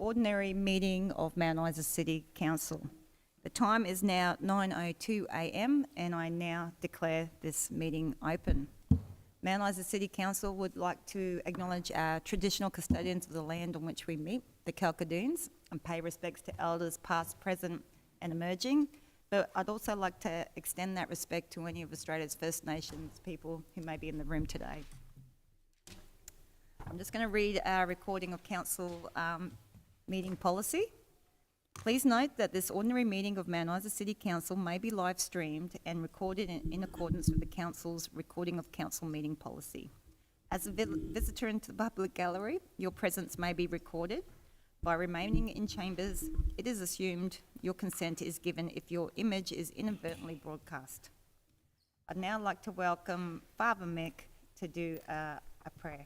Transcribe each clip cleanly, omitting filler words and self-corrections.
ordinary meeting of Mount Isa City Council. The time is now 9:02 a.m. and I now declare this meeting open. Mount Isa City Council would like to acknowledge our traditional custodians of the land on which we meet, the Kalkadoons, and pay respects to elders past, present and emerging. But I'd also like to extend that respect to any of Australia's First Nations people who may be in the room today. I'm just going to read our recording of council meeting policy. Please note that this ordinary meeting of Mount Isa City Council may be live streamed and recorded in accordance with the council's recording of council meeting policy. As a visitor into the public gallery, your presence may be recorded. By remaining in chambers, it is assumed your consent is given if your image is inadvertently broadcast. I'd now like to welcome Father Mick to do a prayer.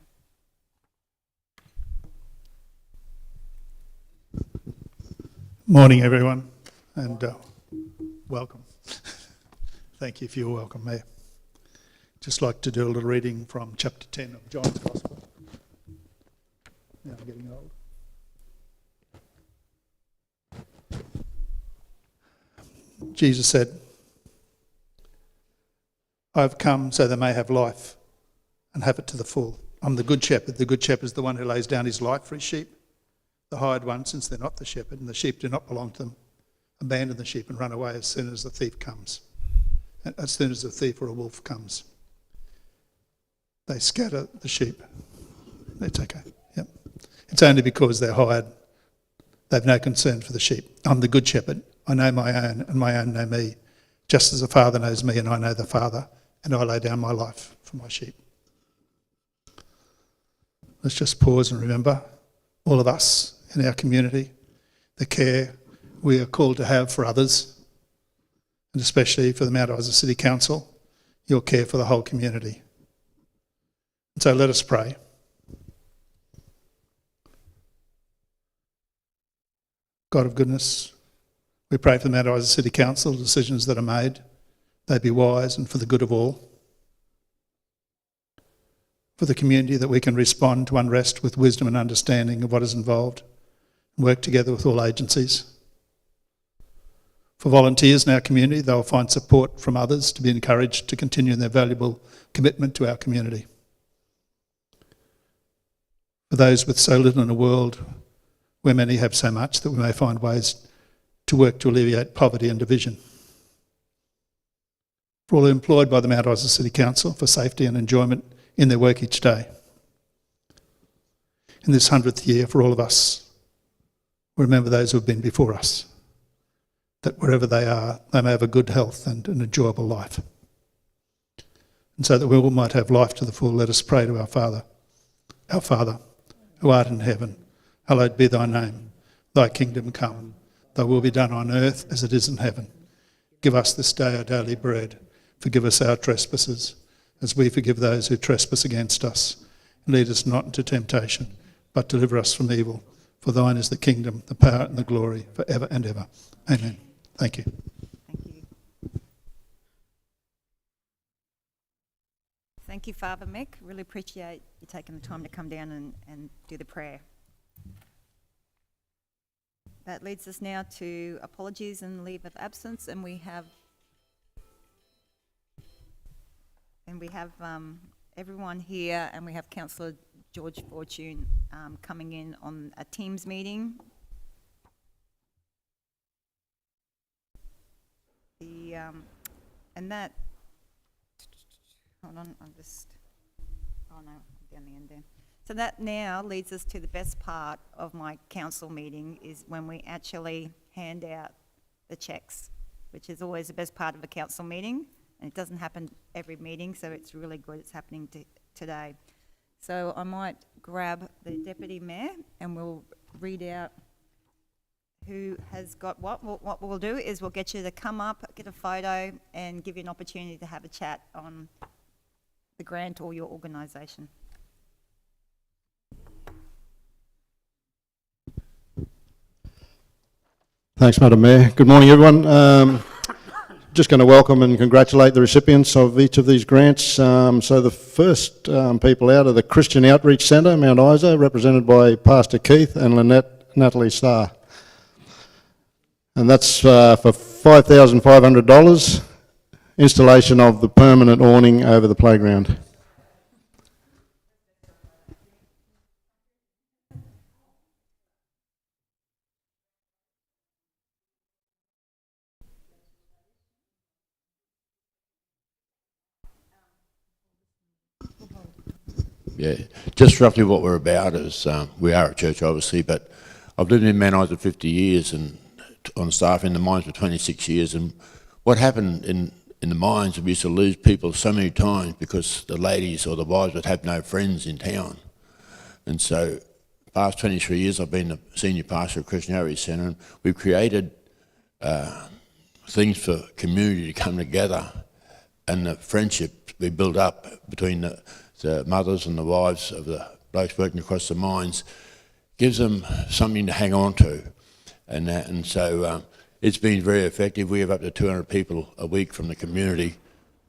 Morning, everyone, and welcome. Thank you for your welcome, Mayor. Just like to do a little reading from chapter 10 of John's Gospel. Now I'm getting old. Jesus said, "I've come so they may have life and have it to the full. I'm the good shepherd. The good shepherd is the one who lays down his life for his sheep. The hired ones, since they're not the shepherd and the sheep do not belong to them, abandon the sheep and run away as soon as the thief comes. As soon as a thief or a wolf comes, they scatter the sheep." It's okay. Yep. It's only because they're hired. They've no concern for the sheep. I'm the good shepherd. I know my own and my own know me, just as the Father knows me and I know the Father, and I lay down my life for my sheep. Let's just pause and remember, all of us in our community, the care we are called to have for others, and especially for the Mount Isa City Council, your care for the whole community. And so let us pray. God of goodness, we pray for the Mount Isa City Council, the decisions that are made, they be wise and for the good of all. For the community, that we can respond to unrest with wisdom and understanding of what is involved, and work together with all agencies. For volunteers in our community, they'll find support from others to be encouraged to continue in their valuable commitment to our community. For those with so little in a world where many have so much, that we may find ways to work to alleviate poverty and division. For all employed by the Mount Isa City Council, for safety and enjoyment in their work each day. In this 100th year, for all of us, we remember those who have been before us, that wherever they are, they may have a good health and an enjoyable life. And so that we all might have life to the full, let us pray to our Father. Our Father, who art in heaven, hallowed be thy name. Thy kingdom come, thy will be done on earth as it is in heaven. Give us this day our daily bread. Forgive us our trespasses, as we forgive those who trespass against us. And lead us not into temptation, but deliver us from evil. For thine is the kingdom, the power and the glory, for ever and ever. Amen. Thank you. Thank you. Thank you, Father Mick. Really appreciate you taking the time to come down and do the prayer. That leads us now to apologies and leave of absence, and we have everyone here, and we have Councillor George Fortune coming in on a Teams meeting. Down the end there. So that now leads us to the best part of my council meeting, is when we actually hand out the cheques, which is always the best part of a council meeting, and it doesn't happen every meeting, so it's really good it's happening today. So I might grab the Deputy Mayor and we'll read out who has got what. What we'll do is we'll get you to come up, get a photo, and give you an opportunity to have a chat on the grant or your organisation. Thanks, Madam Mayor. Good morning, everyone. Just going to welcome and congratulate the recipients of each of these grants. So the first people out are the Christian Outreach Centre, Mount Isa, represented by Pastor Keith and Lynette Natalie Starr. And that's for $5,500, installation of the permanent awning over the playground. Yeah, just roughly what we're about is, we are a church obviously, but I've lived in Mount Isa 50 years and on staff in the mines for 26 years, and what happened in the mines, we used to lose people so many times because the ladies or the wives would have no friends in town. And so past 23 years I've been the senior pastor of Christian Outreach Centre, and we've created things for community to come together, and the friendship we build up between the mothers and the wives of the blokes working across the mines gives them something to hang on to, and so it's been very effective. We have up to 200 people a week from the community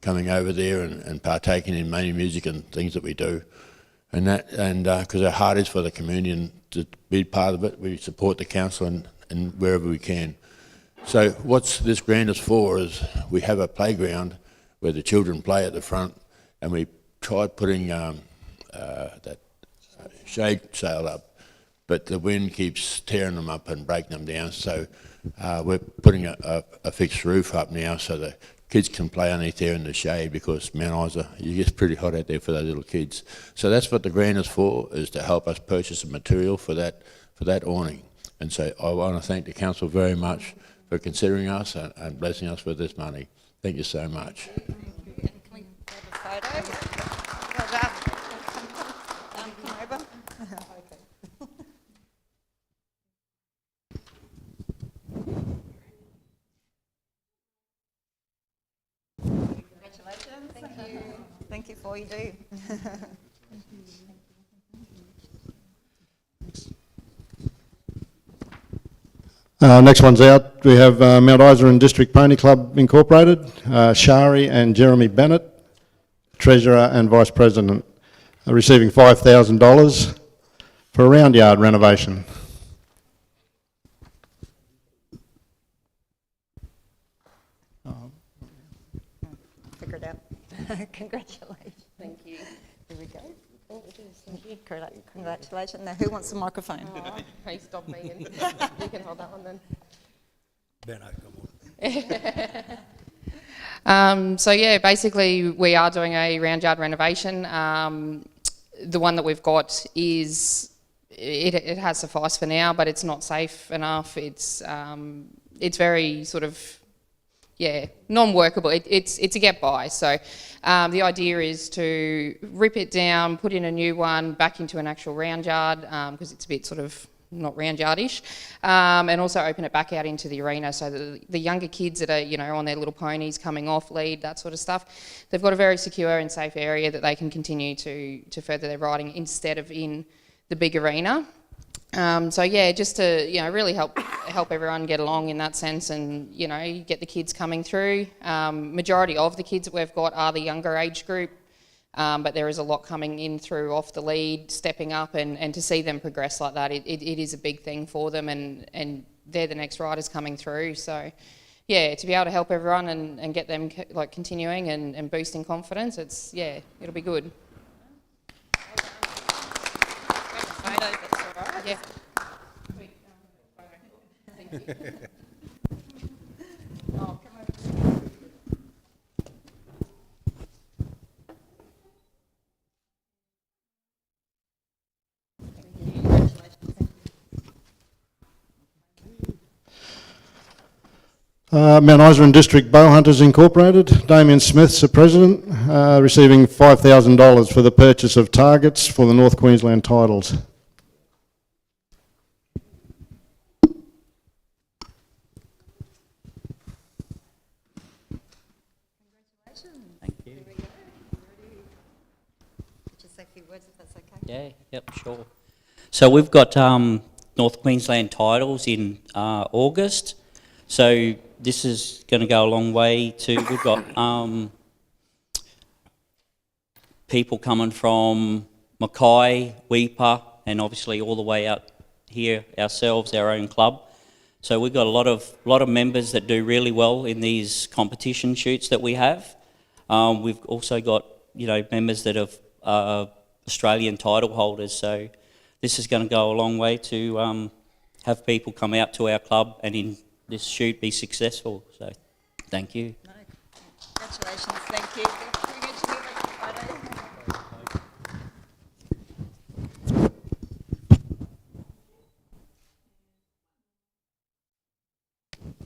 coming over there and partaking in many music and things that we do, and because our heart is for the community and to be part of it, we support the council and wherever we can. So what's this grant is for is we have a playground where the children play at the front, and we tried putting that shade sail up, but the wind keeps tearing them up and breaking them down, so we're putting a fixed roof up now so the kids can play underneath there in the shade, because Mount Isa, it gets pretty hot out there for those little kids. So that's what the grant is for, is to help us purchase the material for that awning. And so I want to thank the council very much for considering us and blessing us with this money. Thank you so much. Can we have a photo? Well done. Come over. Okay. Congratulations. Thank you. Thank you for all you do. Next one's out. We have Mount Isa and District Pony Club Incorporated, Shari and Jeremy Bennett, Treasurer and Vice President, receiving $5,000 for a round yard renovation. Figure it out. Congratulations. Thank you. Here we go. Oh, it is. Thank you. Congratulations. Now, who wants the microphone? Oh, please stop me and you can hold that one then. So yeah, basically we are doing a round yard renovation. The one that we've got is, it has sufficed for now, but it's not safe enough. It's very sort of, yeah, non-workable. It's a get by. So the idea is to rip it down, put in a new one, back into an actual round yard, because it's a bit sort of not round yardish, and also open it back out into the arena so that the younger kids that are, you know, on their little ponies coming off lead, that sort of stuff, they've got a very secure and safe area that they can continue to further their riding instead of in the big arena. So yeah, just to, you know, really help everyone get along in that sense, and, you know, get the kids coming through. Majority of the kids that we've got are the younger age group, but there is a lot coming in through off the lead, stepping up, and to see them progress like that, it is a big thing for them, and they're the next riders coming through. So yeah, to be able to help everyone and get them like continuing and boosting confidence, it's, yeah, it'll be good. Yeah. Thank you. Oh, come over. Mount Isa and District Bowhunters Incorporated, Damien Smith's the president, receiving $5,000 for the purchase of targets for the North Queensland titles. Thank you. Just say a few words if that's okay. Yeah, yep, sure. So we've got North Queensland titles in August. So this is going to go a long way to, we've got people coming from Mackay, Weipa, and obviously all the way out here ourselves, our own club. So we've got a lot of members that do really well in these competition shoots that we have. We've also got members that are Australian title holders. So this is going to go a long way to have people come out to our club and in this shoot be successful. So thank you. Congratulations, thank you. Can we get you here like Friday?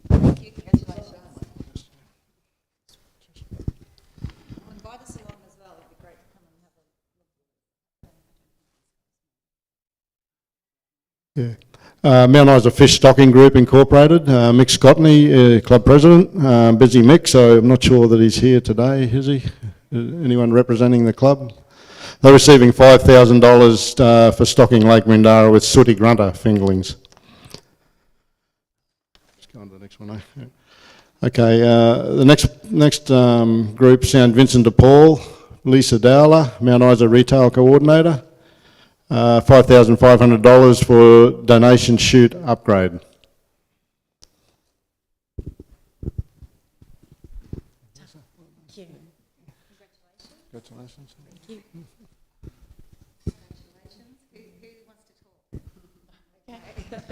Thank you, congratulations. Invite us along as well, it'd be great to come and have a look. Yeah. Mount Isa Fish Stocking Group Incorporated, Mick Scotney, club president, busy Mick, so I'm not sure that he's here today, is he? Anyone representing the club? They're receiving $5,000 for stocking Lake Mindara with sooty grunter fingerlings. Let's go on to the next one. Yeah. Okay, the next group, St Vincent de Paul, Lisa Dowler, Mount Isa Retail Coordinator. $5,500 for donation chute upgrade. Congratulations. Thank you. Who wants to talk?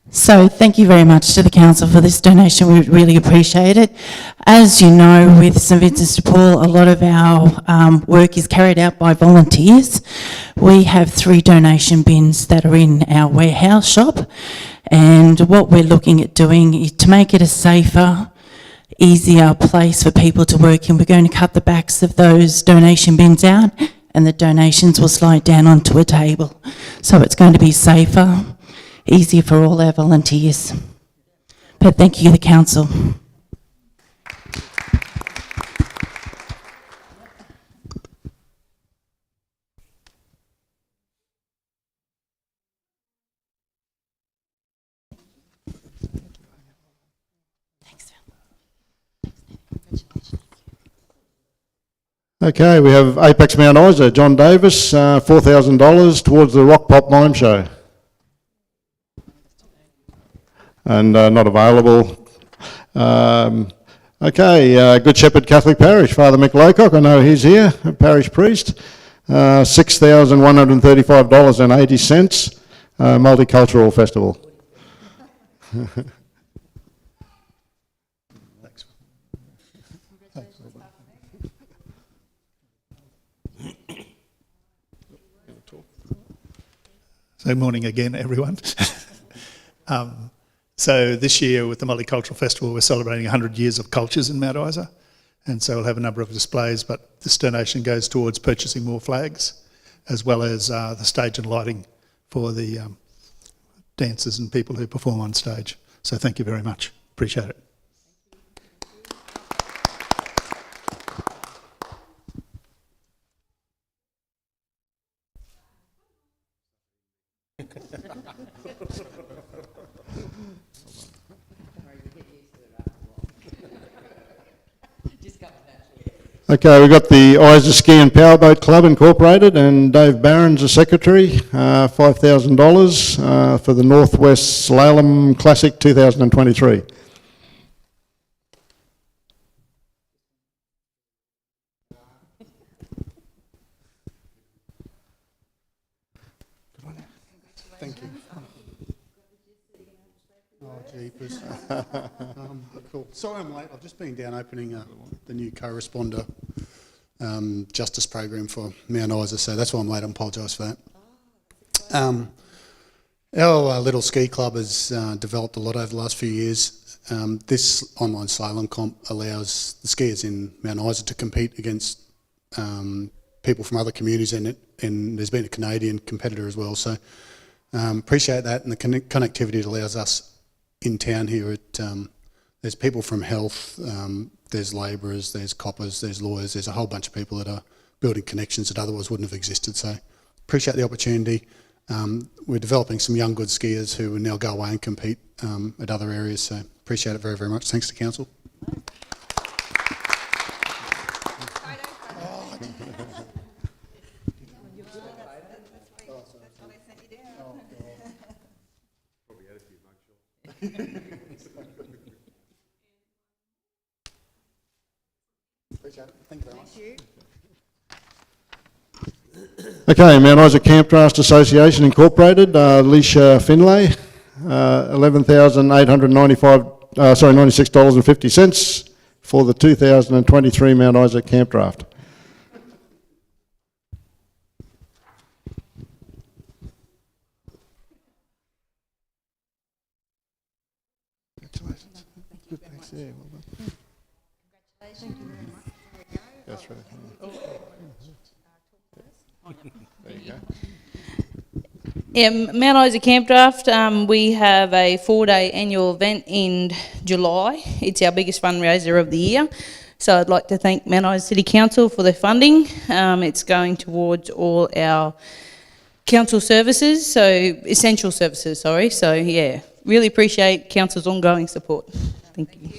So thank you very much to the council for this donation. We really appreciate it. As you know, with St Vincent's de Paul, a lot of our work is carried out by volunteers. We have 3 donation bins that are in our warehouse shop, and what we're looking at doing is to make it a safer, easier place for people to work in. We're going to cut the backs of those donation bins out, and the donations will slide down onto a table. So it's going to be safer, easier for all our volunteers. But thank you, the council. Okay, we have Apex Mount Isa, John Davis, $4,000 towards the Rock Pop Mime Show. And not available. Okay, Good Shepherd Catholic Parish, Father Mick Lowcock, I know he's here, parish priest, $6,135.80, Multicultural Festival. So morning again, everyone. So this year with the Multicultural Festival, we're celebrating 100 years of cultures in Mount Isa. And so we'll have a number of displays, but this donation goes towards purchasing more flags, as well as the stage and lighting for the dancers and people who perform on stage. So thank you very much. Appreciate it. Okay, we've got the Isa Ski and Powerboat Club Incorporated and Dave Barron's the secretary, $5,000 for the Northwest Slalom Classic 2023. Thank you. Oh, jeepers. Cool. Sorry I'm late. I've just been down opening the new co-responder justice program for Mount Isa, so that's why I'm late. I apologise for that. Our little ski club has developed a lot over the last few years. This online slalom comp allows the skiers in Mount Isa to compete against people from other communities, and there's been a Canadian competitor as well. So appreciate that, and the connectivity it allows us in town here. There's people from health, there's labourers, there's coppers, there's lawyers, there's a whole bunch of people that are building connections that otherwise wouldn't have existed. So appreciate the opportunity. We're developing some young good skiers who will now go away and compete at other areas. So appreciate it very, very much. Thanks to council. Appreciate it. Thank you very much. Okay, Mount Isa Campdraft Association Incorporated, Alicia Finlay, $96.50 for the 2023 Mount Isa Campdraft. Congratulations. Good, thanks. Yeah, well done. That's right. There you go. Mount Isa Camp Draft, we have a 4-day annual event in July. It's our biggest fundraiser of the year. So I'd like to thank Mount Isa City Council for their funding. It's going towards all our council services, so essential services, sorry. So yeah, really appreciate council's ongoing support. Thank you.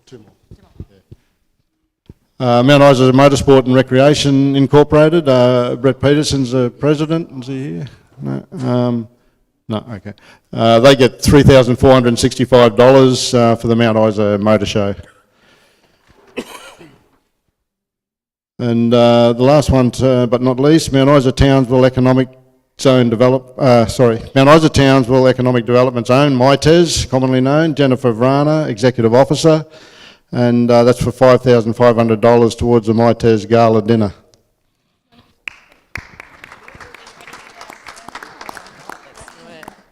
Two more. Mount Isa Motorsport and Recreation Incorporated, Brett Peterson's the president. Is he here? No. No, okay. They get $3,465 for the Mount Isa Motor Show. And the last one, but not least, Mount Isa Townsville Economic Zone Mount Isa Townsville Economic Development Zone, MITES, commonly known, Jennifer Vrana, Executive Officer, and that's for $5,500 towards the MITES Gala Dinner.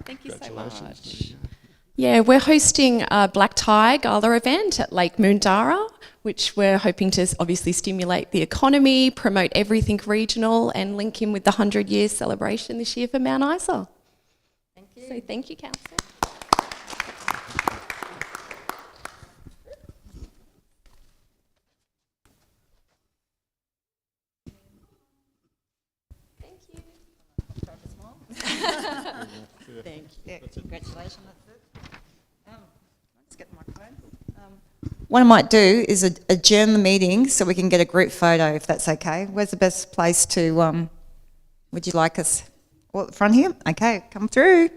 Thank you so much. Yeah, we're hosting a Black Tie Gala event at Lake Moondara, which we're hoping to obviously stimulate the economy, promote everything regional, and link in with the 100 years celebration this year for Mount Isa. Thank you. So thank you, Council. Thank you. Thank you. Congratulations. That's it. Let's get the microphone. What I might do is adjourn the meeting so we can get a group photo, if that's okay. Where's the best place to, would you like us all at the front here? Okay, come through.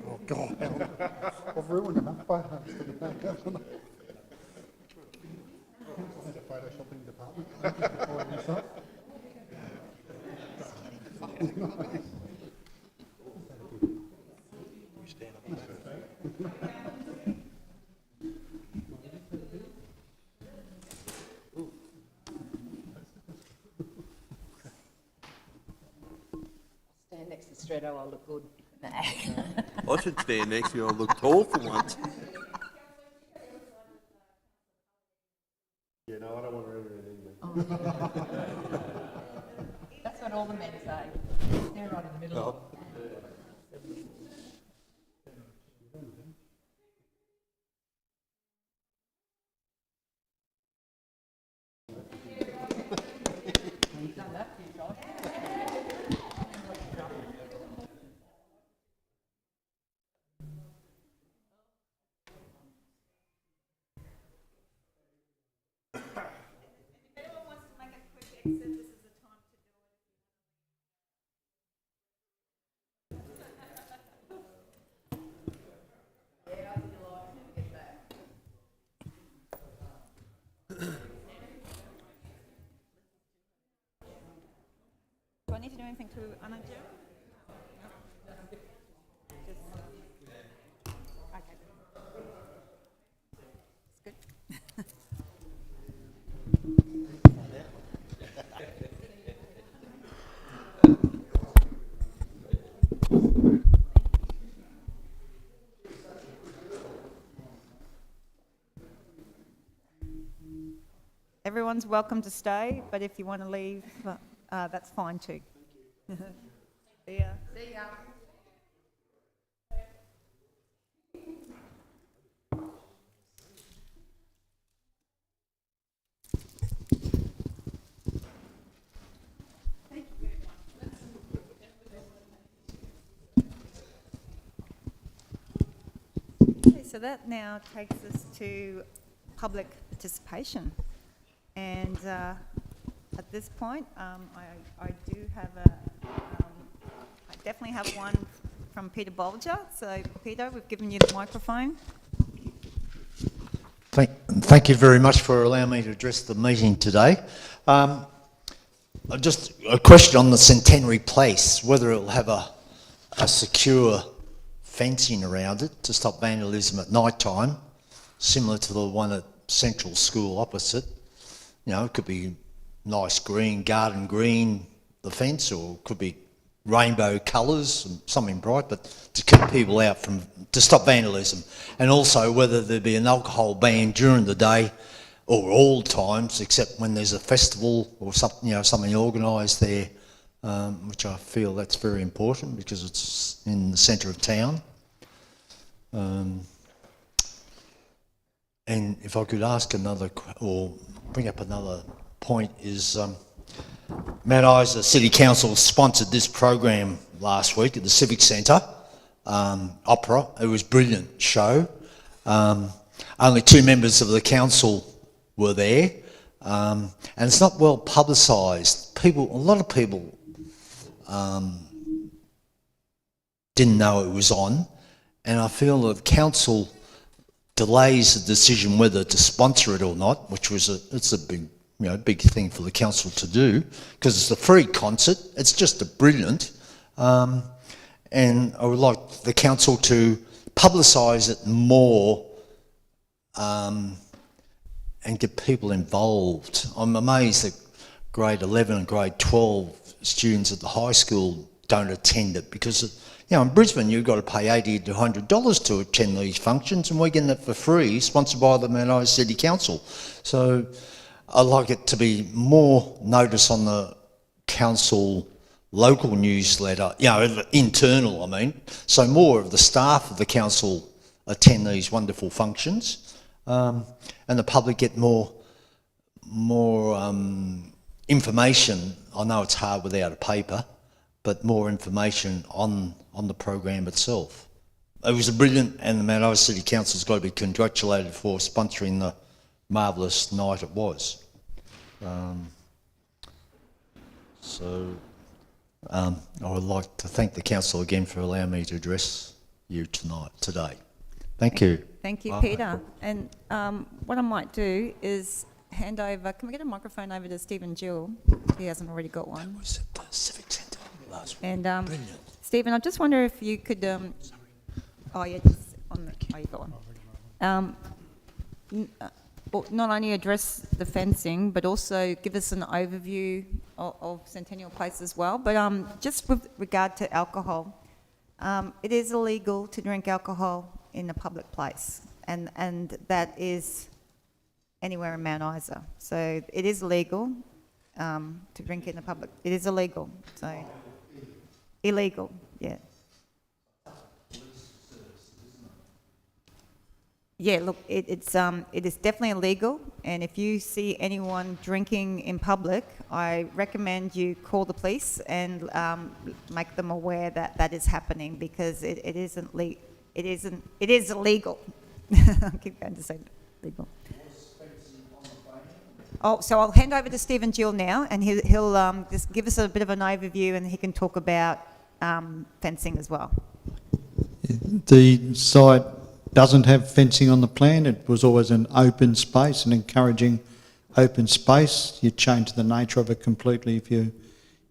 Oh, God. I've ruined enough photos to the back, haven't I? There's a photoshopping department. Stand next to Stretto, I'll look good. I should stand next to you. I look tall for once. Yeah, no, I don't want to read it either. That's what all the men say. They're right in the middle. Do I need to do anything to unadjourn? Okay. It's good. everyone's welcome to stay, but if you want to leave, that's fine too. See ya. See ya. Okay, so that now takes us to public participation. And at this point, I do have I definitely have one from Peter Bolger. So Peter, we've given you the microphone. Thank you very much for allowing me to address the meeting today. Just a question on the Centenary Place, whether it'll have a secure fencing around it to stop vandalism at night time, similar to the one at Central School opposite. You know, it could be nice green, garden green, the fence, or it could be rainbow colours, something bright, but to keep people out to stop vandalism. And also whether there'd be an alcohol ban during the day or all times, except when there's a festival or something, something organised there, which I feel that's very important because it's in the centre of town. And if I could ask or bring up another point is, Mount Isa City Council sponsored this program last week at the Civic Centre, Opera. It was a brilliant show. Only 2 members of the council were there, and it's not well publicised. A lot of people didn't know it was on, and I feel that council delays the decision whether to sponsor it or not, which was it's a big thing for the council to do, because it's a free concert. It's just brilliant, and I would like the council to publicise it more and get people involved. I'm amazed that grade 11 and grade 12 students at the high school don't attend it, because in Brisbane you've got to pay $80 to $100 to attend these functions, and we're getting it for free, sponsored by the Mount Isa City Council. So I'd like it to be more notice on the council local newsletter, internal, so more of the staff of the council attend these wonderful functions, and the public get more information. I know it's hard without a paper, but more information on the program itself. It was brilliant, and the Mount Isa City Council's got to be congratulated for sponsoring the marvellous night it was. I would like to thank the council again for allowing me to address you today. Thank you. Thank you, Peter. And what I might do is hand over, can we get a microphone over to Stephen Gill? He hasn't already got one. It was at the Civic Centre last week. And Brilliant. Stephen, I just wonder if you could, you got one. Not only address the fencing, but also give us an overview of Centennial Place as well. But just with regard to alcohol, it is illegal to drink alcohol in a public place, and that is anywhere in Mount Isa. So it is illegal to drink in the public. It is illegal. So illegal, yeah. Yeah, look, it is definitely illegal, and if you see anyone drinking in public, I recommend you call the police and make them aware that that is happening, because it is illegal. I keep going to say legal. Oh, so I'll hand over to Stephen Gill now, and he'll just give us a bit of an overview, and he can talk about fencing as well. The site doesn't have fencing on the plan. It was always an open space, and encouraging open space. You change the nature of it completely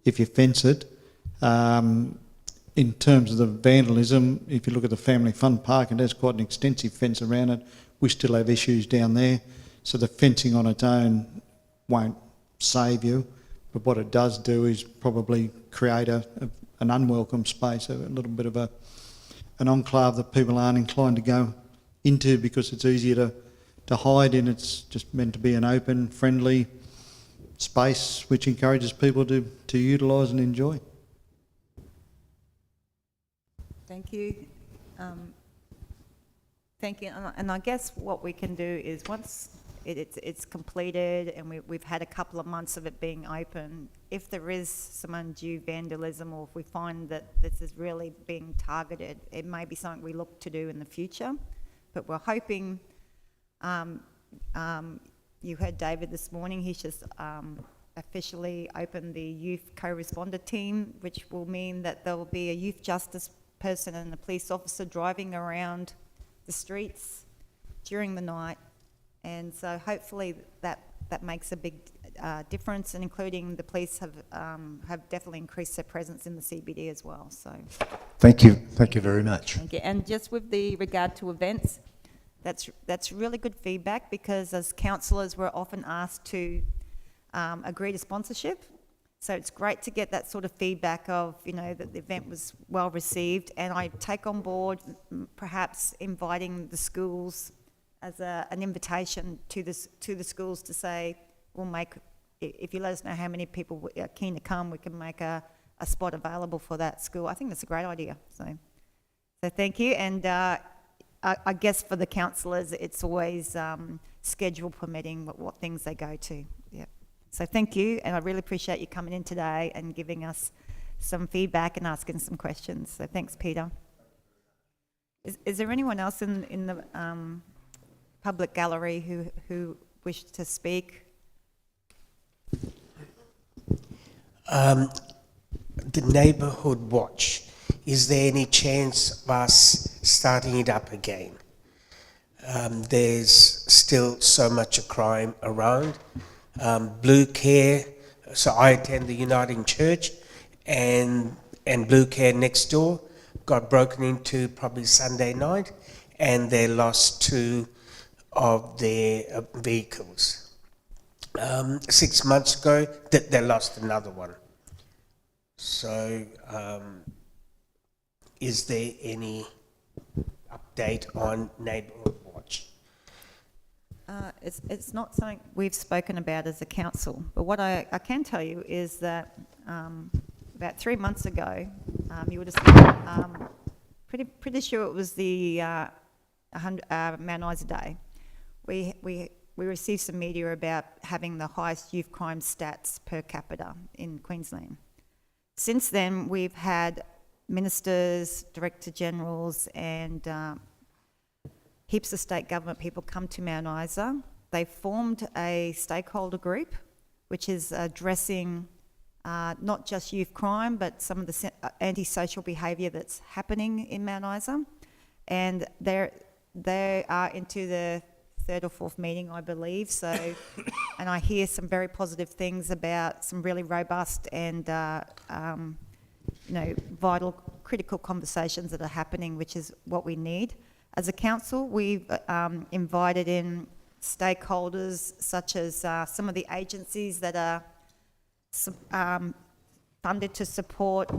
if you fence it. In terms of the vandalism, if you look at the Family Fun Park, it has quite an extensive fence around it. We still have issues down there, so the fencing on its own won't save you, but what it does do is probably create an unwelcome space, a little bit of an enclave that people aren't inclined to go into, because it's easier to hide in. It's just meant to be an open, friendly space which encourages people to utilise and enjoy. Thank you. Thank you. And I guess what we can do is once it's completed and we've had a couple of months of it being open, if there is some undue vandalism or if we find that this is really being targeted, it may be something we look to do in the future. But we're hoping, you heard David this morning, he's just officially opened the youth co-responder team, which will mean that there will be a youth justice person and a police officer driving around the streets during the night, and so hopefully that makes a big difference, and including the police have definitely increased their presence in the CBD as well. So Thank you very much. thank you. And just with the regard to events, that's really good feedback, because as councillors we're often asked to agree to sponsorship. So it's great to get that sort of feedback of, you know, that the event was well received, and I take on board perhaps inviting the schools as an invitation to the schools to say, we'll make, if you let us know how many people are keen to come, we can make a spot available for that school. I think that's a great idea. So thank you. And I guess for the councillors, it's always schedule permitting what things they go to. Yeah. So thank you, and I really appreciate you coming in today and giving us some feedback and asking some questions. So thanks, Peter. Is there anyone else in the public gallery who wished to speak? The Neighbourhood Watch, is there any chance of us starting it up again? There's still so much crime around. Blue Care, so I attend the Uniting Church, and Blue Care next door got broken into probably Sunday night, and they lost 2 of their vehicles. 6 months ago, they lost another one. So, is there any update on Neighbourhood Watch? It's not something we've spoken about as a council, but what I can tell you is that about 3 months ago, you would have pretty sure it was the Mount Isa Day. We received some media about having the highest youth crime stats per capita in Queensland. Since then, we've had ministers, director generals, and heaps of state government people come to Mount Isa. They formed a stakeholder group, which is addressing not just youth crime, but some of the antisocial behaviour that's happening in Mount Isa. And they are into the 3rd or 4th meeting, I believe. So, and I hear some very positive things about some really robust and vital, critical conversations that are happening, which is what we need. As a council, we've invited in stakeholders such as some of the agencies that are funded to support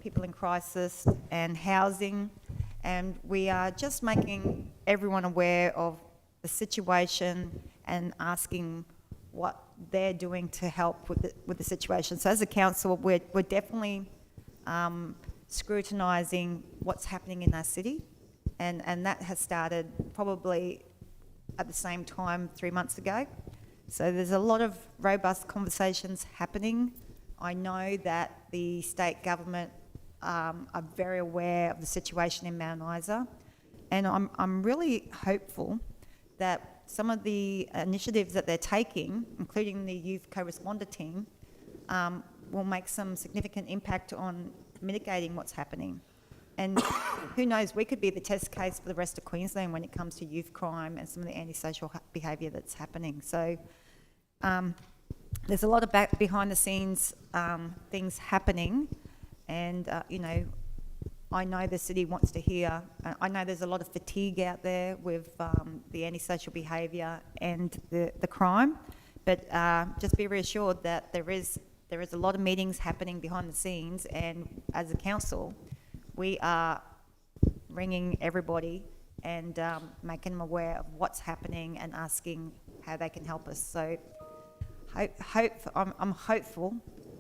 people in crisis and housing, and we are just making everyone aware of the situation and asking what they're doing to help with the situation. So as a council, we're definitely scrutinising what's happening in our city, and that has started probably at the same time 3 months ago. So there's a lot of robust conversations happening. I know that the state government are very aware of the situation in Mount Isa, and I'm really hopeful that some of the initiatives that they're taking, including the youth co-responder team, will make some significant impact on mitigating what's happening. And who knows, we could be the test case for the rest of Queensland when it comes to youth crime and some of the antisocial behaviour that's happening. So there's a lot of behind the scenes things happening, and I know the city wants to hear. I know there's a lot of fatigue out there with the antisocial behaviour and the crime, but just be reassured that there is a lot of meetings happening behind the scenes, and as a council, we are ringing everybody and making them aware of what's happening and asking how they can help us. So I'm hopeful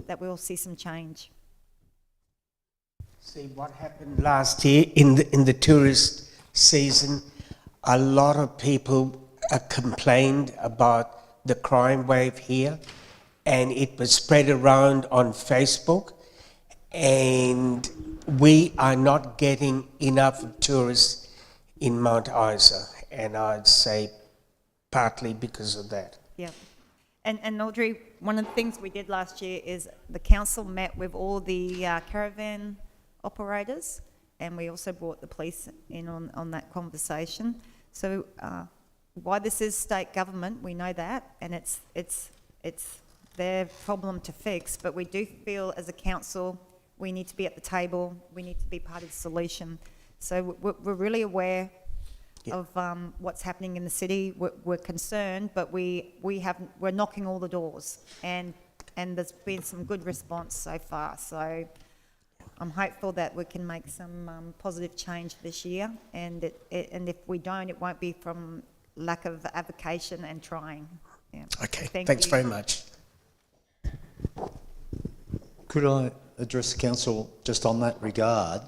that we'll see some change. See what happened last year in the tourist season. A lot of people complained about the crime wave here, and it was spread around on Facebook, and we are not getting enough tourists in Mount Isa, and I'd say partly because of that. Yeah. And Audrey, one of the things we did last year is the council met with all the caravan operators, and we also brought the police in on that conversation. So why this is state government, we know that, and it's their problem to fix, but we do feel as a council we need to be at the table, we need to be part of the solution. So we're really aware of what's happening in the city. We're concerned, but we're knocking all the doors, and there's been some good response so far. So I'm hopeful that we can make some positive change this year, and if we don't, it won't be from lack of avocation and trying. Yeah. Okay, thanks very much. Could I address the council just on that regard?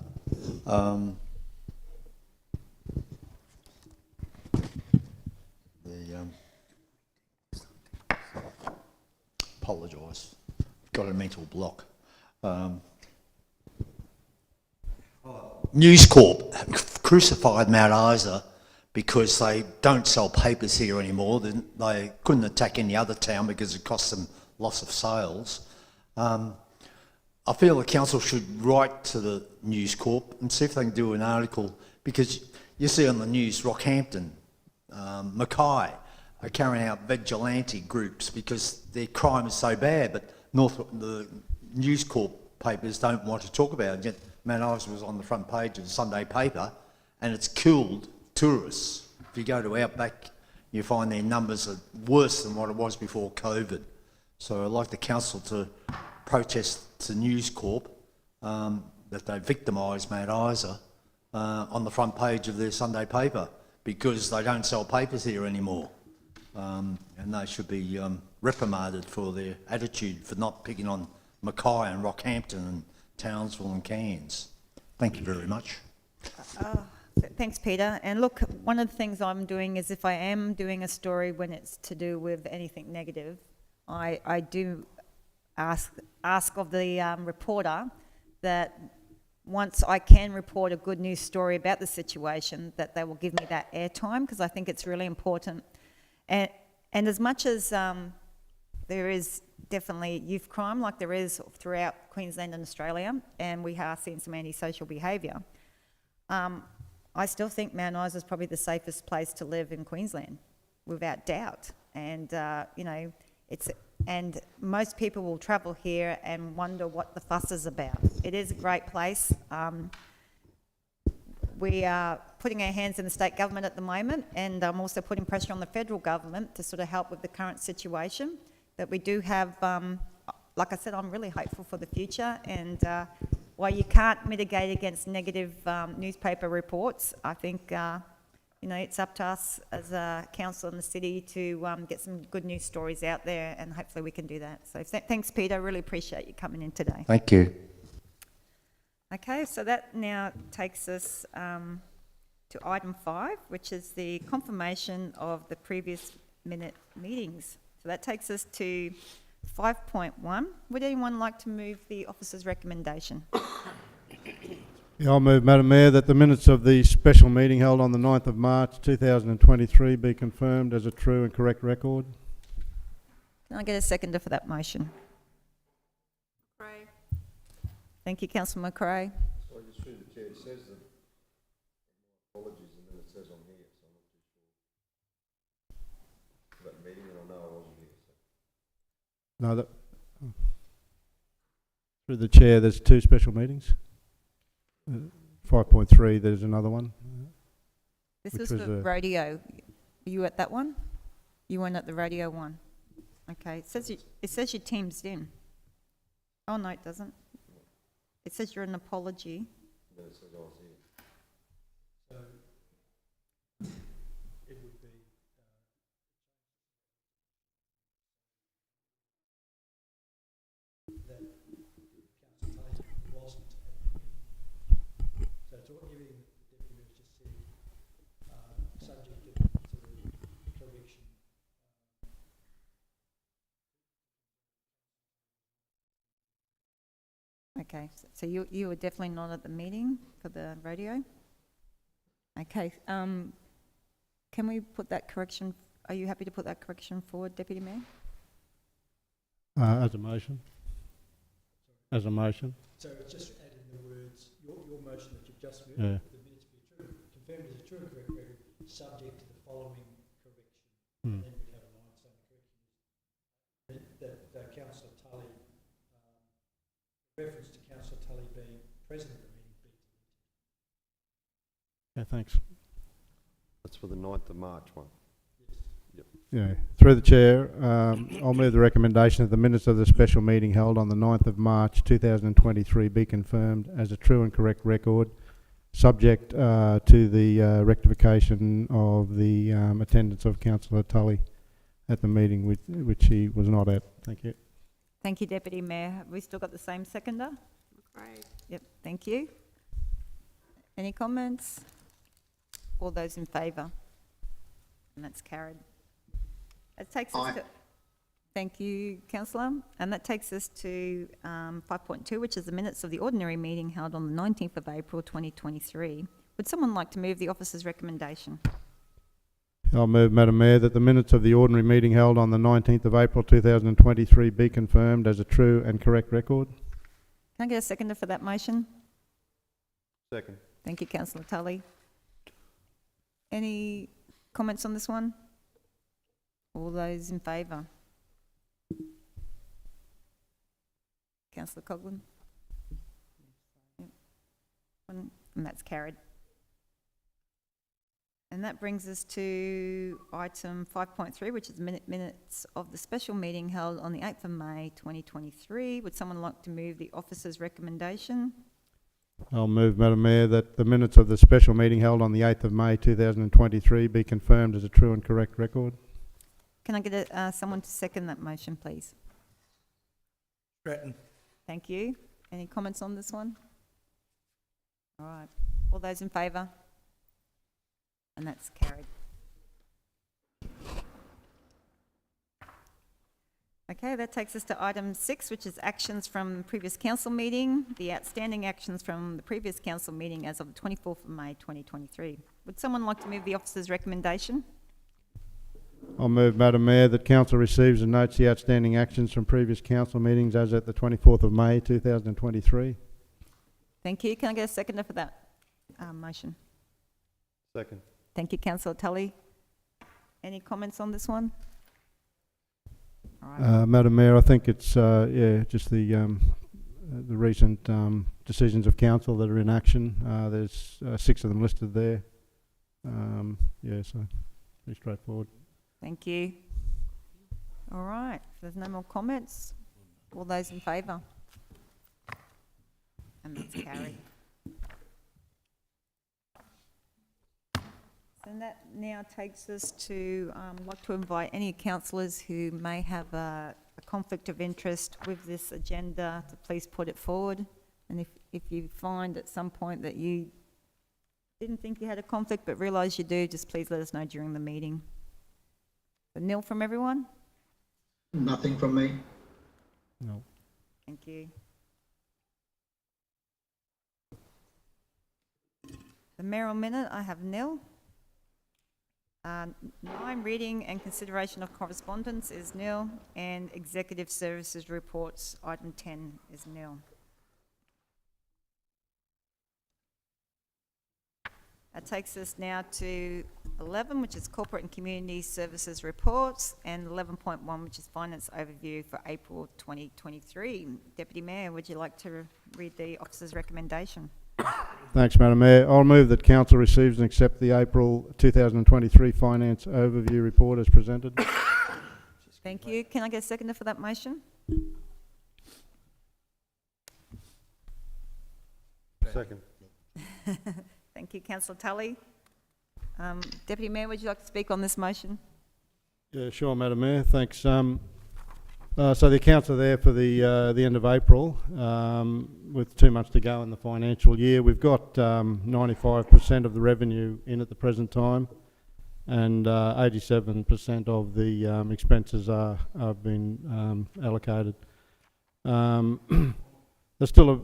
Apologise, got a mental block. News Corp crucified Mount Isa because they don't sell papers here anymore. They couldn't attack any other town because it cost them loss of sales. I feel the council should write to the News Corp and see if they can do an article, because you see on the news Rockhampton, Mackay are carrying out vigilante groups because their crime is so bad, but the News Corp papers don't want to talk about it. Yet Mount Isa was on the front page of the Sunday paper, and it's killed tourists. If you go to Outback, you find their numbers are worse than what it was before COVID. So I'd like the council to protest to News Corp that they victimise Mount Isa on the front page of their Sunday paper, because they don't sell papers here anymore. And they should be reprimanded for their attitude for not picking on Mackay and Rockhampton and Townsville and Cairns. Thank you very much. Thanks, Peter. And look, one of the things I'm doing is, if I am doing a story when it's to do with anything negative, I do ask of the reporter that once I can report a good news story about the situation, that they will give me that airtime, because I think it's really important. And as much as there is definitely youth crime, like there is throughout Queensland and Australia, and we are seeing some antisocial behaviour, I still think Mount Isa is probably the safest place to live in Queensland, without doubt. And and most people will travel here and wonder what the fuss is about. It is a great place. We are putting our hands in the state government at the moment, and I'm also putting pressure on the federal government to sort of help with the current situation. That we do have, like I said, I'm really hopeful for the future, and while you can't mitigate against negative newspaper reports, I think it's up to us as a council in the city to get some good news stories out there, and hopefully we can do that. So thanks, Peter. I really appreciate you coming in today. Thank you. Okay, so that now takes us to item 5, which is the confirmation of the previous minute meetings. So that takes us to 5.1. Would anyone like to move the officer's recommendation? Yeah, I'll move, Madam Mayor, that the minutes of the special meeting held on the 9th of March 2023 be confirmed as a true and correct record. Can I get a seconder for that motion? Thank you, Councillor McRae. Sorry, just through the chair, it says that, apologies, and then it says on here, so I'm not too sure. For that meeting, and I know I wasn't here. So. No, through the chair, there's 2 special meetings. 5.3, there's another one. This was for rodeo. Were you at that one? You weren't at the rodeo one. Okay, it says your team's in. Oh no, it doesn't. It says you're an apology. Okay, so you were definitely not at the meeting for the rodeo? Okay, can we put that correction, are you happy to put that correction forward, Deputy Mayor? As a motion? As a motion? So it's just adding the words, your motion that you've just moved, Yeah. the minutes be true, confirmed as a true and correct record, subject to the following correction. Hmm. Then we'd have a line saying the correction. That Councillor Tully, reference to Councillor Tully being present at the meeting be deleted. Yeah, thanks. That's for the 9th of March one. Yeah, through the chair, I'll move the recommendation that the minutes of the special meeting held on the 9th of March 2023 be confirmed as a true and correct record, subject to the rectification of the attendance of Councillor Tully at the meeting, which he was not at. Thank you. Thank you, Deputy Mayor. Have we still got the same seconder? Great. Yep, thank you. Any comments? All those in favour? And that's carried. That takes us to... Thank you, Councillor. And that takes us to 5.2, which is the minutes of the ordinary meeting held on the 19th of April 2023. Would someone like to move the officer's recommendation? I'll move, Madam Mayor, that the minutes of the ordinary meeting held on the 19th of April 2023 be confirmed as a true and correct record. Can I get a seconder for that motion? Second. Thank you, Councillor Tully. Any comments on this one? All those in favour? Councillor Coghlan? Yep. And that's carried. And that brings us to item 5.3, which is minutes of the special meeting held on the 8th of May 2023. Would someone like to move the officer's recommendation? I'll move, Madam Mayor, that the minutes of the special meeting held on the 8th of May 2023 be confirmed as a true and correct record. Can I get someone to second that motion, please? Stratton. Thank you. Any comments on this one? All right. All those in favour? And that's carried. Okay, that takes us to item 6, which is actions from the previous council meeting, the outstanding actions from the previous council meeting as of the 24th of May 2023. Would someone like to move the officer's recommendation? I'll move, Madam Mayor, that council receives and notes the outstanding actions from previous council meetings as at the 24th of May 2023. Thank you. Can I get a seconder for that motion? Second. Thank you, Councillor Tully. Any comments on this one? All right. Madam Mayor, I think it's just the recent decisions of council that are in action. There's 6 of them listed there. So pretty straightforward. Thank you. All right, if there's no more comments, all those in favour? And that's carried. And that now takes us to, I'd like to invite any councillors who may have a conflict of interest with this agenda to please put it forward. And if you find at some point that you didn't think you had a conflict but realise you do, just please let us know during the meeting. So nil from everyone? Nothing from me. No. Thank you. The mayoral minute, I have nil. 9, reading and consideration of correspondence is nil, and executive services reports, item 10 is nil. That takes us now to 11, which is corporate and community services reports, and 11.1, which is finance overview for April 2023. Deputy Mayor, would you like to read the officer's recommendation? Thanks, Madam Mayor. I'll move that council receives and accept the April 2023 finance overview report as presented. Thank you. Can I get a seconder for that motion? Second. Thank you, Councillor Tully. Deputy Mayor, would you like to speak on this motion? Yeah, sure, Madam Mayor. Thanks. So the accounts are there for the end of April, with 2 months to go in the financial year. We've got 95% of the revenue in at the present time, and 87% of the expenses have been allocated. there's still a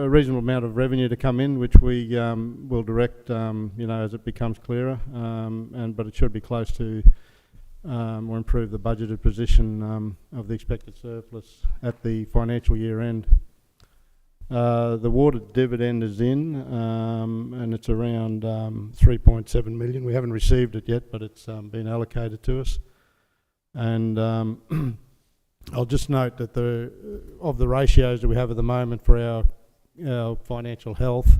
reasonable amount of revenue to come in, which we will direct, as it becomes clearer, but it should be close to or improve the budgeted position of the expected surplus at the financial year end. The water dividend is in, and it's around 3.7 million. We haven't received it yet, but it's been allocated to us. And I'll just note that of the ratios that we have at the moment for our financial health,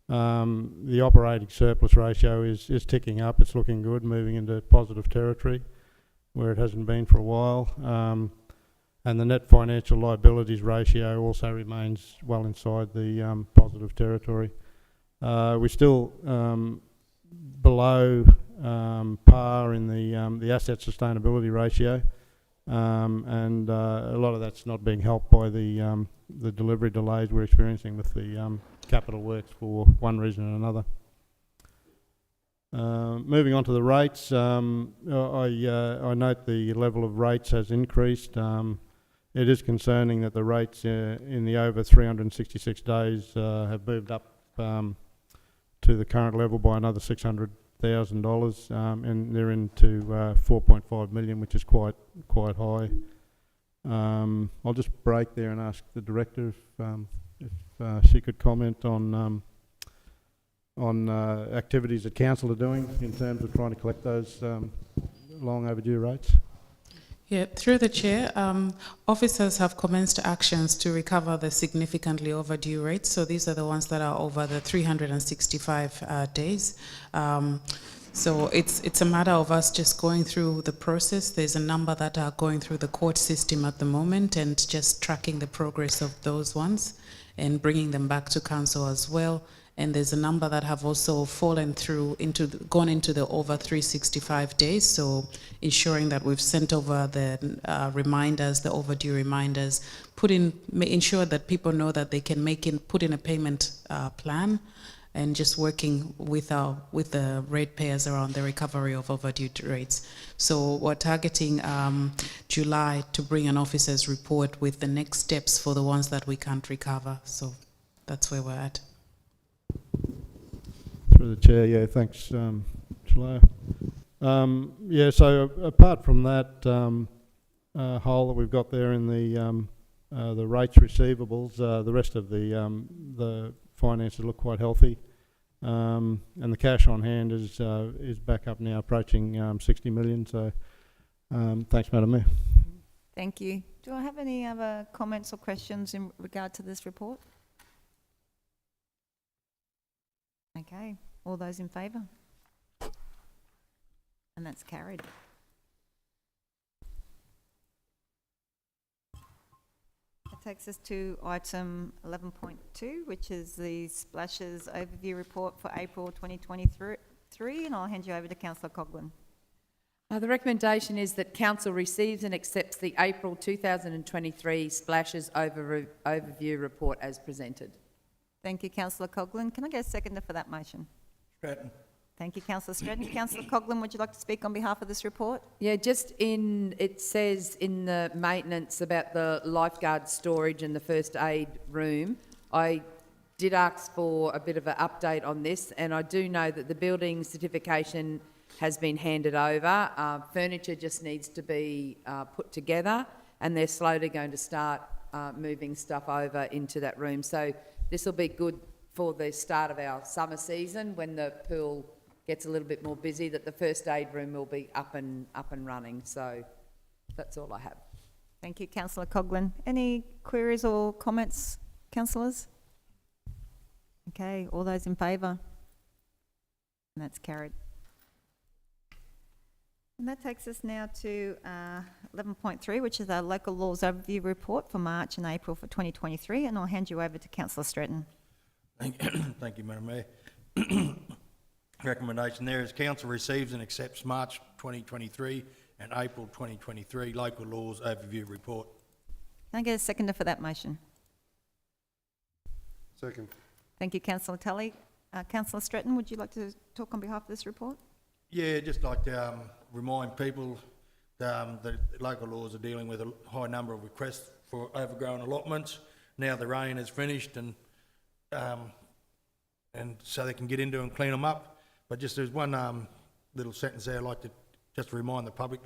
the operating surplus ratio is ticking up. It's looking good, moving into positive territory where it hasn't been for a while. And the net financial liabilities ratio also remains well inside the positive territory. We're still below par in the asset sustainability ratio. And a lot of that's not being helped by the delivery delays we're experiencing with the capital works for one reason or another. Moving on to the rates, I note the level of rates has increased. It is concerning that the rates in the over 366 days have moved up to the current level by another $600,000, and they're into 4.5 million, which is quite high. I'll just break there and ask the director if she could comment on activities that council are doing in terms of trying to collect those long overdue rates. Yeah, through the chair, officers have commenced actions to recover the significantly overdue rates. So these are the ones that are over the 365 days. So it's a matter of us just going through the process. There's a number that are going through the court system at the moment, and just tracking the progress of those ones and bringing them back to council as well. And there's a number that have also fallen through gone into the over 365 days. So ensuring that we've sent over the reminders, the overdue reminders, ensure that people know that they can put in a payment plan, and just working with the ratepayers around the recovery of overdue rates. So we're targeting July to bring an officer's report with the next steps for the ones that we can't recover. So that's where we're at. Through the chair, yeah, thanks, Shalaya. Yeah, so apart from that hole that we've got there in the rates receivables, the rest of the finances look quite healthy, and the cash on hand is back up now, approaching 60 million. So, thanks, Madam Mayor. Thank you. Do I have any other comments or questions in regard to this report? Okay, all those in favour? And that's carried. That takes us to item 11.2, which is the Splashes Overview Report for April 2023, and I'll hand you over to Councillor Coghlan. The recommendation is that Council receives and accepts the April 2023 Splashes Overview Report as presented. Thank you, Councillor Coghlan. Can I get a seconder for that motion? Stratton. Thank you, Councillor Stratton. Councillor Coghlan, would you like to speak on behalf of this report? Yeah, it says in the maintenance about the lifeguard storage and the first aid room. I did ask for a bit of an update on this, and I do know that the building certification has been handed over. Furniture just needs to be put together, and they're slowly going to start moving stuff over into that room. So this will be good for the start of our summer season when the pool gets a little bit more busy, that the first aid room will be up and running. So that's all I have. Thank you, Councillor Coghlan. Any queries or comments, councillors? Okay, all those in favour? And that's carried. And that takes us now to 11.3, which is our Local Laws Overview Report for March and April for 2023, and I'll hand you over to Councillor Stratton. Thank you, Madam Mayor. Recommendation there is Council receives and accepts March 2023 and April 2023 Local Laws Overview Report. Can I get a seconder for that motion? Second. Thank you, Councillor Tully. Councillor Stratton, would you like to talk on behalf of this report? Yeah, just like to remind people that local laws are dealing with a high number of requests for overgrown allotments. now the rain is finished and so they can get into and clean them up. But just there's one little sentence there I'd like to just remind the public.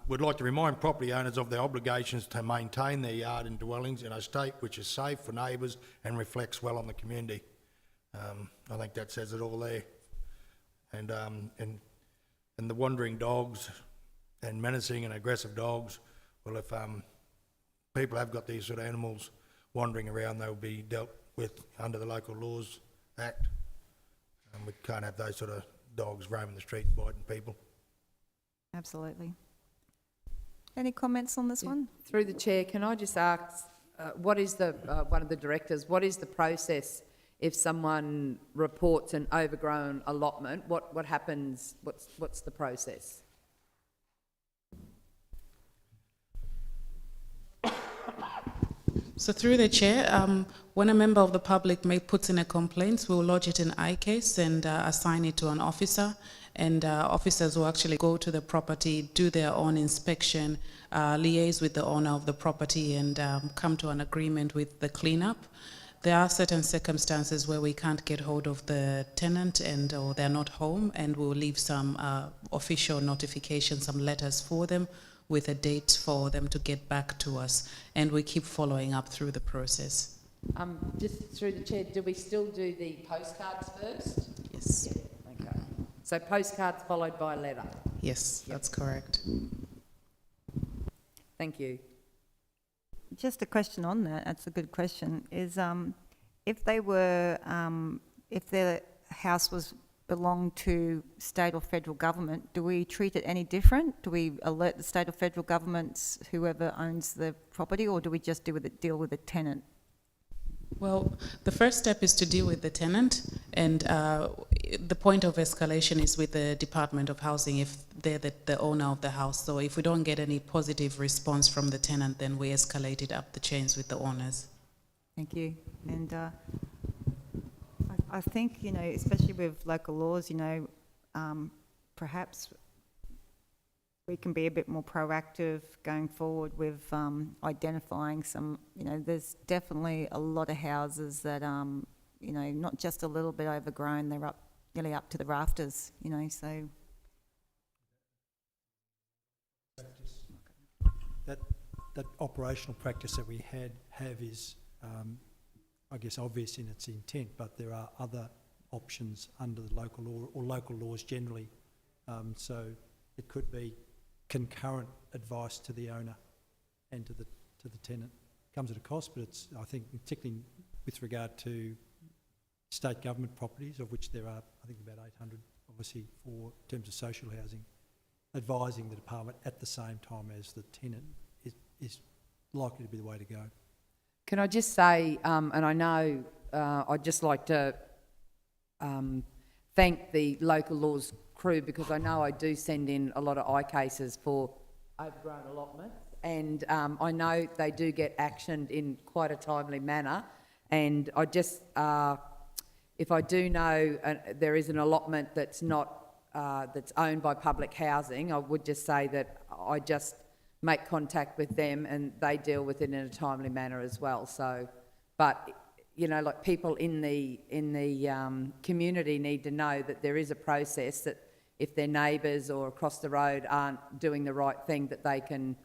Would like to remind property owners of their obligations to maintain their yard and dwellings in a state which is safe for neighbours and reflects well on the community. I think that says it all there. And the wandering dogs and menacing and aggressive dogs, well, if people have got these sort of animals wandering around, they'll be dealt with under the Local Laws Act. And we can't have those sort of dogs roaming the street biting people. Absolutely. Any comments on this one? Through the chair, can I just ask, what is the, one of the directors, what is the process if someone reports an overgrown allotment? What happens, what's the process? So through the chair, when a member of the public puts in a complaint, we'll lodge it in iCase and assign it to an officer. And officers will actually go to the property, do their own inspection, liaise with the owner of the property and come to an agreement with the cleanup. There are certain circumstances where we can't get hold of the tenant or they're not home, and we'll leave some official notification, some letters for them with a date for them to get back to us. And we keep following up through the process. Just through the chair, do we still do the postcards first? Yes. Yeah, okay. So postcards followed by a letter? Yes, that's correct. Thank you. Just a question on that, that's a good question, is if they were, if their house belonged to state or federal government, do we treat it any different? Do we alert the state or federal governments, whoever owns the property, or do we just deal with the tenant? Well, the first step is to deal with the tenant, and the point of escalation is with the Department of Housing if they're the owner of the house. So if we don't get any positive response from the tenant, then we escalate it up the chains with the owners. Thank you. And I think, you know, especially with local laws, you know, perhaps we can be a bit more proactive going forward with identifying some, you know, there's definitely a lot of houses that, you know, not just a little bit overgrown, they're nearly up to the rafters, you know, so. That operational practice that we have is, I guess, obvious in its intent, but there are other options under the local law or local laws generally. So it could be concurrent advice to the owner and to the tenant. It comes at a cost, but it's, I think, particularly with regard to state government properties, of which there are, I think, about 800, obviously, in terms of social housing, advising the department at the same time as the tenant is likely to be the way to go. Can I just say, and I know I'd just like to thank the local laws crew, because I know I do send in a lot of iCases for overgrown allotments, and I know they do get actioned in quite a timely manner. And I just, if I do know there is an allotment that's not, that's owned by public housing, I would just say that I just make contact with them and they deal with it in a timely manner as well. So, but you know, like people in the community need to know that there is a process that if their neighbours or across the road aren't doing the right thing, that they can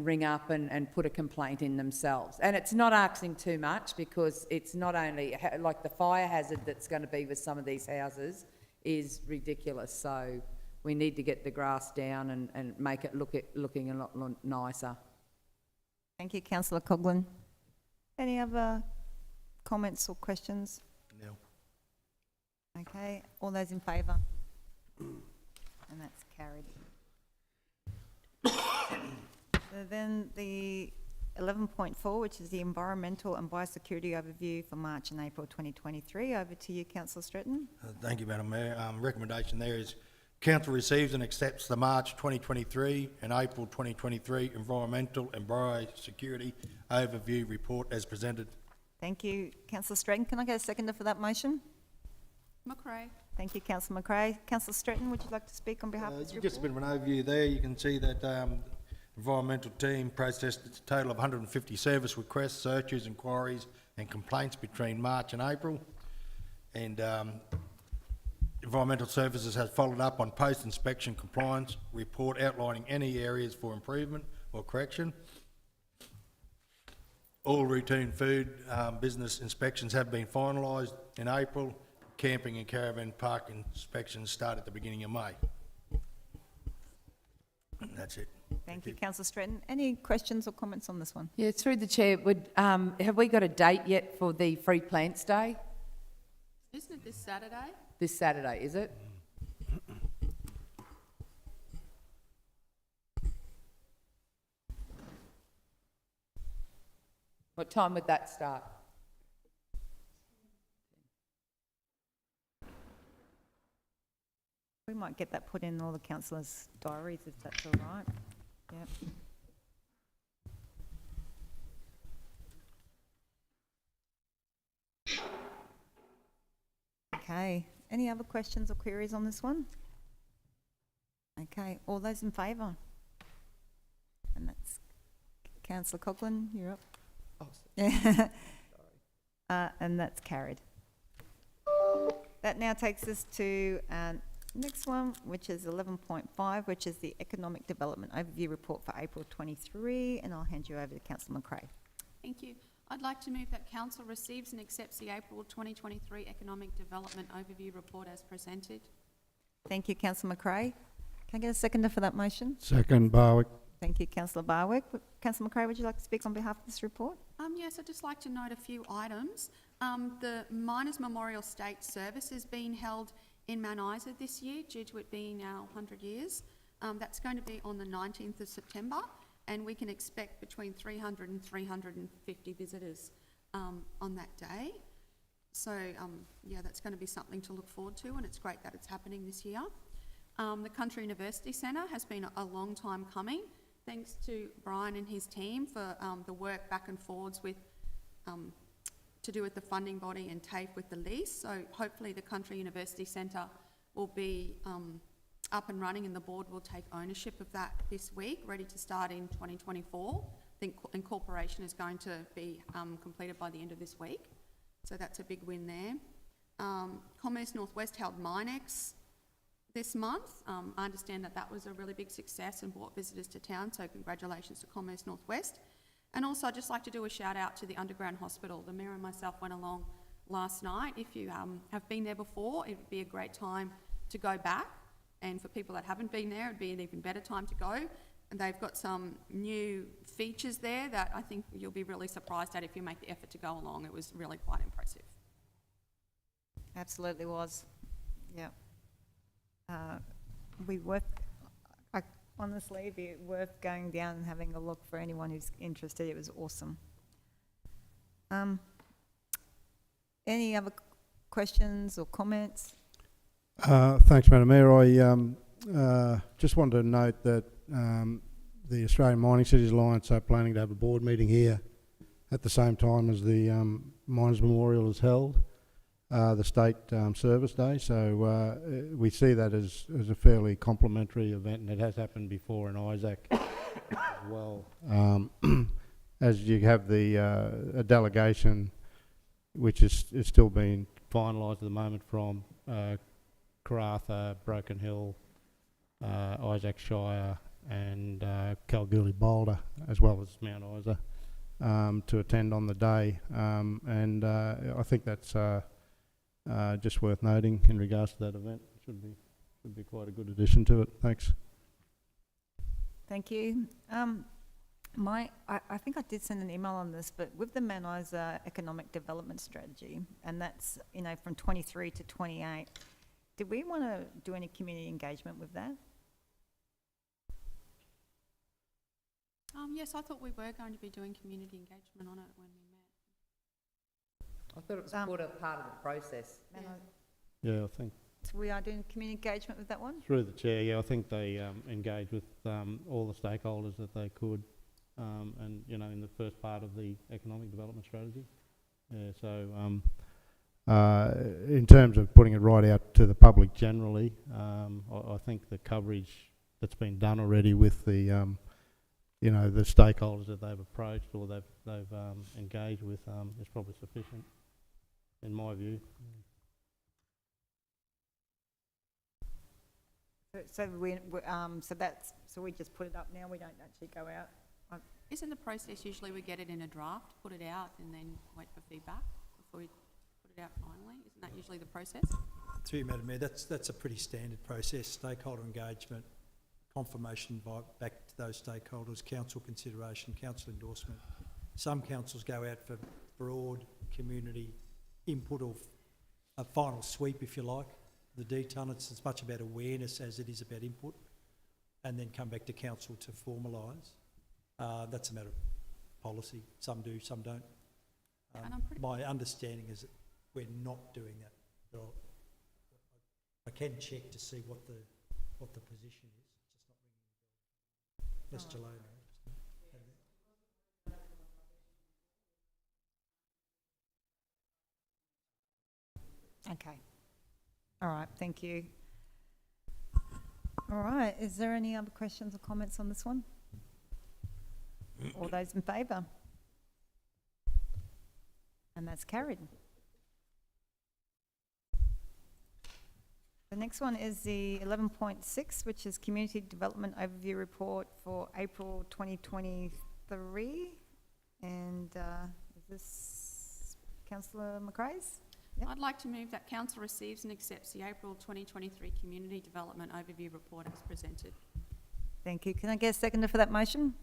ring up and put a complaint in themselves. And it's not asking too much, because it's not only, like the fire hazard that's going to be with some of these houses is ridiculous. So we need to get the grass down and make it looking a lot nicer. Thank you, Councillor Coghlan. Any other comments or questions? No. Okay, all those in favour? And that's carried. So then the 11.4, which is the environmental and biosecurity overview for March and April 2023. Over to you, Councillor Stretton. Thank you, Madam Mayor. Recommendation there is Council receives and accepts the March 2023 and April 2023 environmental and biosecurity overview report as presented. Thank you, Councillor Stretton. Can I get a seconder for that motion? McRae. Thank you, Councillor McRae. Councillor Stretton, would you like to speak on behalf of this report? Just a bit of an overview there. You can see that Environmental team processed a total of 150 service requests, searches, inquiries and complaints between March and April. And Environmental Services has followed up on post-inspection compliance report outlining any areas for improvement or correction. All routine food business inspections have been finalised in April. Camping and caravan park inspections start at the beginning of May. That's it. Thank you, Councillor Stretton. Any questions or comments on this one? Yeah, through the chair, have we got a date yet for the Free Plants Day? Isn't it this Saturday? This Saturday, is it? What time would that start? We might get that put in all the councillors' diaries if that's all right. Yep. Okay, any other questions or queries on this one? Okay, all those in favour? And that's Councillor Coughlin, you're up. Yeah. And that's carried. That now takes us to next one, which is 11.5, which is the Economic Development Overview Report for April 23, and I'll hand you over to Councillor McRae. Thank you. I'd like to move that Council receives and accepts the April 2023 Economic Development Overview Report as presented. Thank you, Councillor McRae. Can I get a seconder for that motion? Second, Barwick. Thank you, Councillor Barwick. Councillor McRae, would you like to speak on behalf of this report? Yes, I'd just like to note a few items. The Miners Memorial State Service is being held in Mount Isa this year, due to it being our 100 years. That's going to be on the 19th of September, and we can expect between 300 and 350 visitors on that day. So, yeah, that's going to be something to look forward to, and it's great that it's happening this year. The Country University Centre has been a long time coming. Thanks to Brian and his team for the work back and forwards with to do with the funding body and TAFE with the lease. So hopefully the Country University Centre will be up and running, and the board will take ownership of that this week, ready to start in 2024. I think incorporation is going to be completed by the end of this week. So that's a big win there. Commerce Northwest held Minex this month. I understand that that was a really big success and brought visitors to town, so congratulations to Commerce Northwest. And also I'd just like to do a shout out to the Underground Hospital. The Mayor and myself went along last night. If you have been there before, it would be a great time to go back. And for people that haven't been there, it'd be an even better time to go. And they've got some new features there that I think you'll be really surprised at if you make the effort to go along. It was really quite impressive. Absolutely was. Yeah. Honestly, it'd be worth going down and having a look for anyone who's interested. It was awesome. Any other questions or comments? Thanks, Madam Mayor. I just wanted to note that the Australian Mining Cities Alliance are planning to have a board meeting here at the same time as the Miners Memorial is held, the State Service Day. So we see that as a fairly complimentary event, and it has happened before in Isaac as well. As you have a delegation, which is still being finalised at the moment, from Karratha, Broken Hill, Isaac Shire and Kalgoorlie Boulder, as well as Mount Isa, to attend on the day. And I think that's just worth noting in regards to that event. Should be quite a good addition to it. Thanks. Thank you. I think I did send an email on this, but with the Mount Isa Economic Development Strategy, and that's from 23 to 28, did we want to do any community engagement with that? Yes, I thought we were going to be doing community engagement on it when we met. I thought it was part of the process. Yeah, I think. So we are doing community engagement with that one? Through the chair, yeah, I think they engaged with all the stakeholders that they could, and in the first part of the economic development strategy. Yeah, so in terms of putting it right out to the public generally, I think the coverage that's been done already with the you know, the stakeholders that they've approached or they've engaged with is probably sufficient, in my view. So we just put it up now, we don't actually go out? Isn't the process usually we get it in a draft, put it out, and then wait for feedback before we put it out finally? Isn't that usually the process? Through you, Madam Mayor, that's a pretty standard process. Stakeholder engagement, confirmation back to those stakeholders, council consideration, council endorsement. Some councils go out for broad community input or a final sweep, if you like. The detail, it's as much about awareness as it is about input, and then come back to council to formalise. That's a matter of policy. Some do, some don't. My understanding is that we're not doing that. But I can check to see what the position is. It's just not ringing a bell. Okay. All right, thank you. All right, is there any other questions or comments on this one? All those in favour? And that's carried. The next one is the 11.6, which is Community Development Overview Report for April 2023. And is this Councillor McRae's? Yep. I'd like to move that council receives and accepts the April 2023 Community Development Overview Report as presented. Thank you. Can I get a seconder for that motion?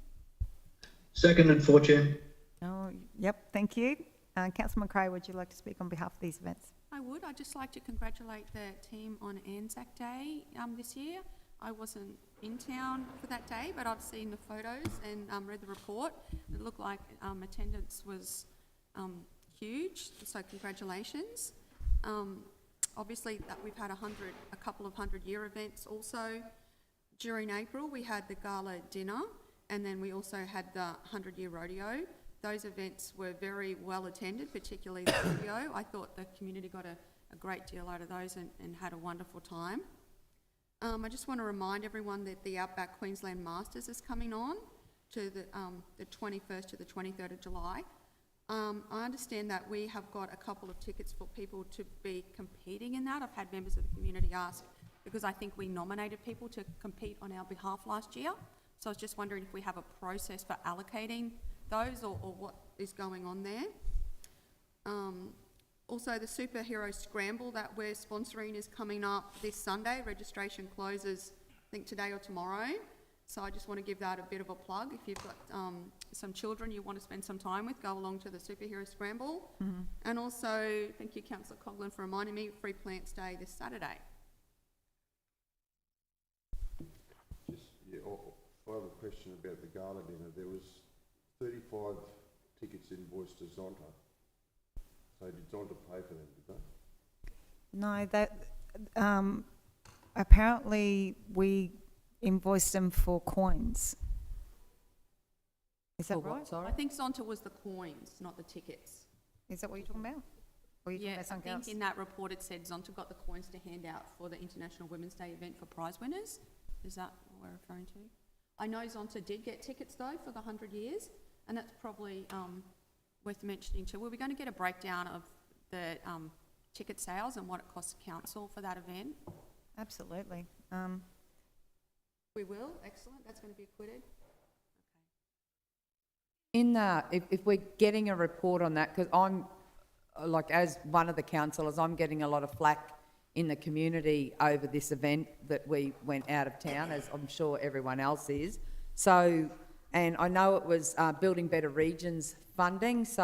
Seconded for, Chair. Oh, yep, thank you. Councillor McRae, would you like to speak on behalf of these events? I would. I'd just like to congratulate the team on Anzac Day this year. I wasn't in town for that day, but I've seen the photos and read the report. It looked like attendance was huge, so congratulations. Obviously, that we've had a couple of 100-year events also. During April, we had the gala dinner, and then we also had the 100-year rodeo. Those events were very well attended, particularly the rodeo. I thought the community got a great deal out of those and had a wonderful time. I just want to remind everyone that the Outback Queensland Masters is coming on to the 21st to the 23rd of July. I understand that we have got a couple of tickets for people to be competing in that. I've had members of the community ask, because I think we nominated people to compete on our behalf last year. So I was just wondering if we have a process for allocating those or what is going on there. Also, the Superhero Scramble that we're sponsoring is coming up this Sunday. Registration closes, I think, today or tomorrow. So I just want to give that a bit of a plug. If you've got some children you want to spend some time with, go along to the Superhero Scramble. Mm-hmm. And also, thank you, Councillor Coghlan, for reminding me, Free Plants Day this Saturday. I have a question about the gala dinner. There was 35 tickets invoiced to Zonta. So did Zonta pay for them, did they? No, apparently we invoiced them for coins. Is that For what, right? sorry? I think Zonta was the coins, not the tickets. Is that what you're talking about? Or are you talking about I something think else? in that report it said Zonta got the coins to hand out for the International Women's Day event for prize winners. Is that what we're referring to? I know Zonta did get tickets though for the 100 years, and that's probably worth mentioning too. Were we going to get a breakdown of the ticket sales and what it costs council for that event? Absolutely. We will. Excellent. That's going to be acquitted. In if we're getting a report on that, because I'm, like, as one of the councillors, I'm getting a lot of flack in the community over this event that we went out of town, as I'm sure everyone else is. So, and I know it was Building Better Regions funding, so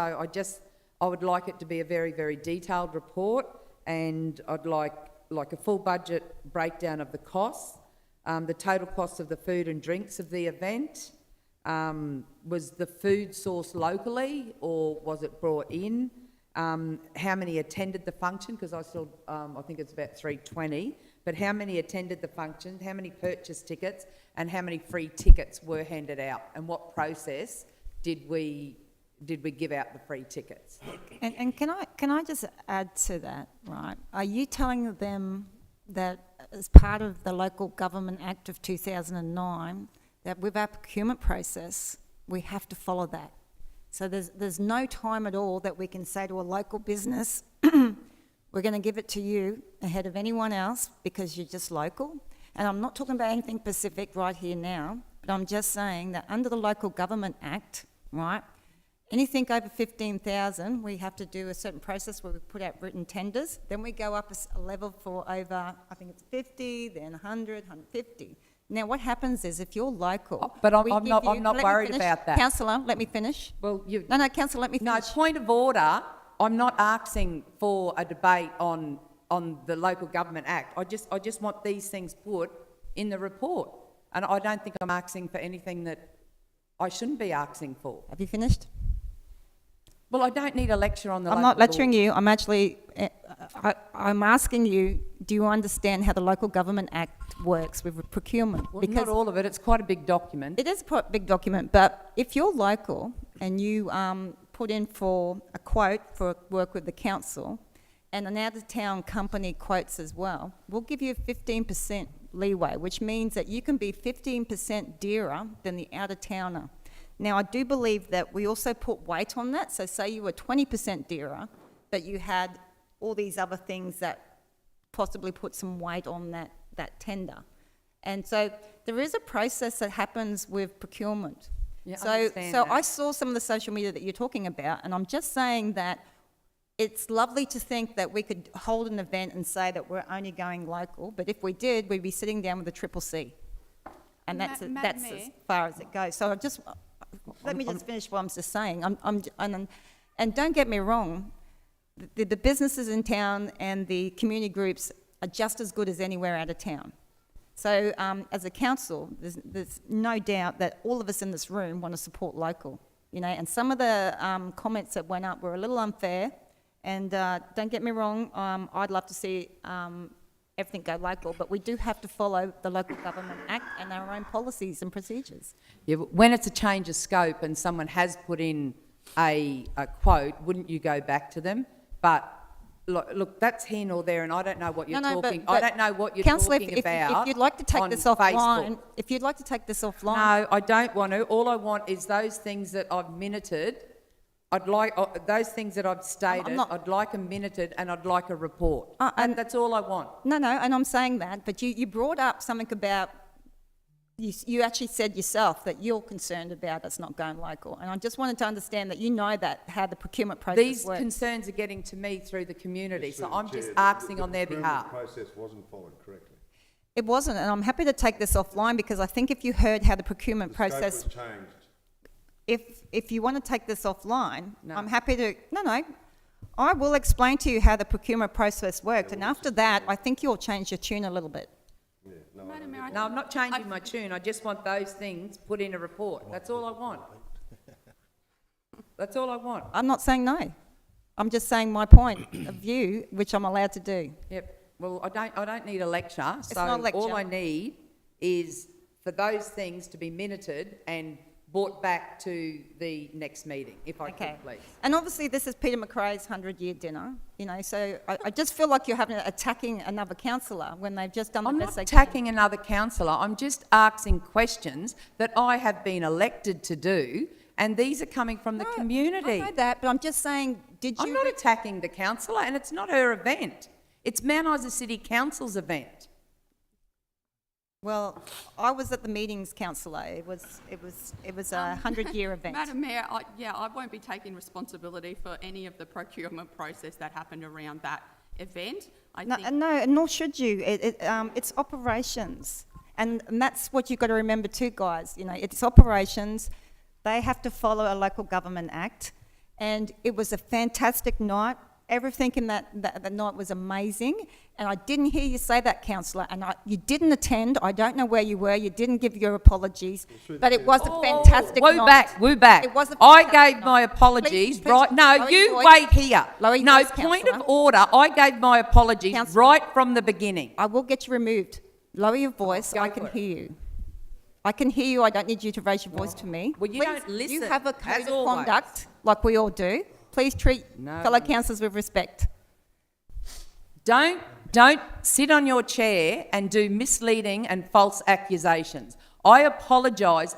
I would like it to be a very, very detailed report, and I'd like a full budget breakdown of the costs, the total cost of the food and drinks of the event. Was the food sourced locally or was it brought in? How many attended the function? Because I think it's about 320. But how many attended the function? How many purchased tickets? And how many free tickets were handed out? And what process did we give out the free tickets? And can I just add to that, right? Are you telling them that as part of the Local Government Act of 2009, that with our procurement process, we have to follow that. So there's no time at all that we can say to a local business, we're going to give it to you ahead of anyone else because you're just local. And I'm not talking about anything specific right here now, but I'm just saying that under the Local Government Act, right, anything over 15,000, we have to do a certain process where we put out written tenders. Then we go up a level for over, I think it's 50, then 100, 150. Now, what happens is if you're local... But I'm we give not you- let me worried finish. about that. Councillor, let me finish. Well, you... No, Councillor, let me No, finish. point of order, I'm not asking for a debate on the Local Government Act. I just want these things put in the report. And I don't think I'm asking for anything that I shouldn't be asking for. Have you finished? Well, I don't need a lecture on the I'm local not lecturing law. you. I'm actually... I'm asking you, do you understand how the Local Government Act works with procurement? Well, not all of it. It's quite a big document. It is a big document, but if you're local and you put in for a quote for work with the council, and an out-of-town company quotes as well, we'll give you 15% leeway, which means that you can be 15% dearer than the out-of-towner. Now, I do believe that we also put weight on that, so say you were 20% dearer, but you had all these other things that possibly put some weight on that tender. And so there is a process that happens with procurement. Yeah, I So understand that. I saw some of the social media that you're talking about, and I'm just saying that it's lovely to think that we could hold an event and say that we're only going local, but if we did, we'd be sitting down with a triple C. And that's Madam as Mayor? far as it goes. So let me just finish what I'm just saying. And don't get me wrong, the businesses in town and the community groups are just as good as anywhere out of town. So as a council, there's no doubt that all of us in this room want to support local, you know, and some of the comments that went up were a little unfair, and don't get me wrong, I'd love to see everything go local, but we do have to follow the Local Government Act and our own policies and procedures. Yeah, but when it's a change of scope and someone has put in a quote, wouldn't you go back to them? But look, that's here nor there, and I don't know what you're talking. I don't know what you're Councillor, talking about. if you'd like to take on this offline, Facebook. if you'd like to take this offline, No, I don't want to. All I want is those things that I've minuted. I'd like those things that I've stated. I'd like them minuted, and I'd like a report. And that's all I want. No, and I'm saying that, but you brought up something about, you actually said yourself that you're concerned about us not going local, and I just wanted to understand that you know that, how the procurement process These works. concerns are getting to me through the community, so I'm just Chair, asking the on their procurement behalf. process wasn't followed correctly. It wasn't, and I'm happy to take this offline because I think if you heard how the procurement The scope process... was changed. If you want to take this offline, I'm happy to... No, I will explain to you how the procurement process worked, and after that, I think you'll change your tune a little bit. Madam Mayor, No, I'm not changing my tune. I just want those things put in a report. That's all I want. That's all I want. I'm not saying no. I'm just saying my point of view, which I'm allowed to do. Yep. Well, I don't need a lecture. It's not a lecture. All I need is for those things to be minuted and brought back to the next meeting, if I could, please. And obviously, this is Peter McRae's 100-year dinner, you know, so I just feel like you're attacking another councillor when they've just done the best they can. I'm not attacking another councillor. I'm just asking questions that I have been elected to do, and these are coming from the community. I know that, but I'm just saying, I'm not attacking the councillor, and it's not her event. It's Mount Isa City Council's event. Well, I was at the meetings, councillor. It was a 100-year event. Madam Mayor, I won't be taking responsibility for any of the procurement process that happened around that event. No, and nor should you. It's operations, and that's what you've got to remember too, guys. You know, it's operations. They have to follow a Local Government Act, and it was a fantastic night. Everything in that night was amazing, and I didn't hear you say that, councillor, and you didn't attend. I don't know where you were. You didn't give your apologies, but it was a fantastic night. Woo back. It was a I fantastic gave my night. apologies Please, right. No, lower your you voice. wait here. Lower your No, voice, point of councillor. order. I gave my apologies right from the beginning. I will get you removed. Lower your voice. I can hear you. I can hear you. I don't need you to raise your voice to me. Well, you Please, don't listen, You have a as code of always. conduct, like we all do. Please treat fellow councillors with respect. Don't sit on your chair and do misleading and false accusations. I apologise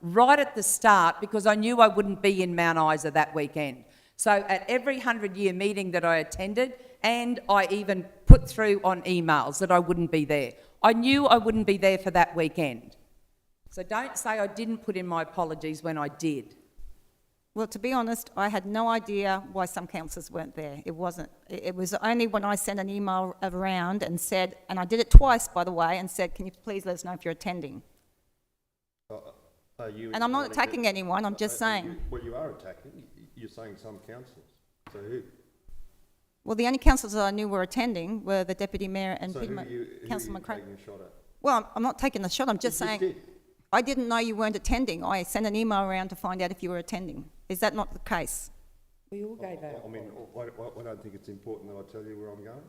right at the start because I knew I wouldn't be in Mount Isa that weekend. So at every 100-year meeting that I attended, and I even put through on emails that I wouldn't be there. I knew I wouldn't be there for that weekend. So don't say I didn't put in my apologies when I did. Well, to be honest, I had no idea why some councillors weren't there. It wasn't. It was only when I sent an email around and said, and I did it twice, by the way, and said, can you please let us know if you're attending? And I'm not attacking anyone, I'm just saying. Well, you are attacking. You're saying some councillors. So who? Well, the only councillors that I knew were attending were the Deputy Mayor and So Councillor McRae. taking a shot at? Well, I'm not taking the shot, I'm just You saying. did. I didn't know you weren't attending. I sent an email around to find out if you were attending. Is that not the case? We all gave out. I mean, I don't think it's important that I tell you where I'm going.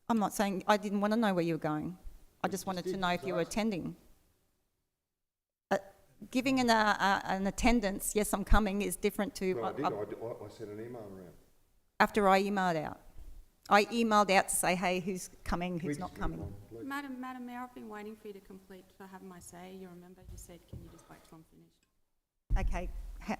I'm not saying, I didn't want to know where you were going. I just wanted to know if you were attending. Giving an attendance, yes, I'm coming, is different to... Well, I did. I sent an email around. After I emailed out. I emailed out to say, hey, who's coming, who's not coming. Madam Mayor, I've been waiting for you to complete, to have my say. You remember you said, can you just wait till I'm finished? Okay,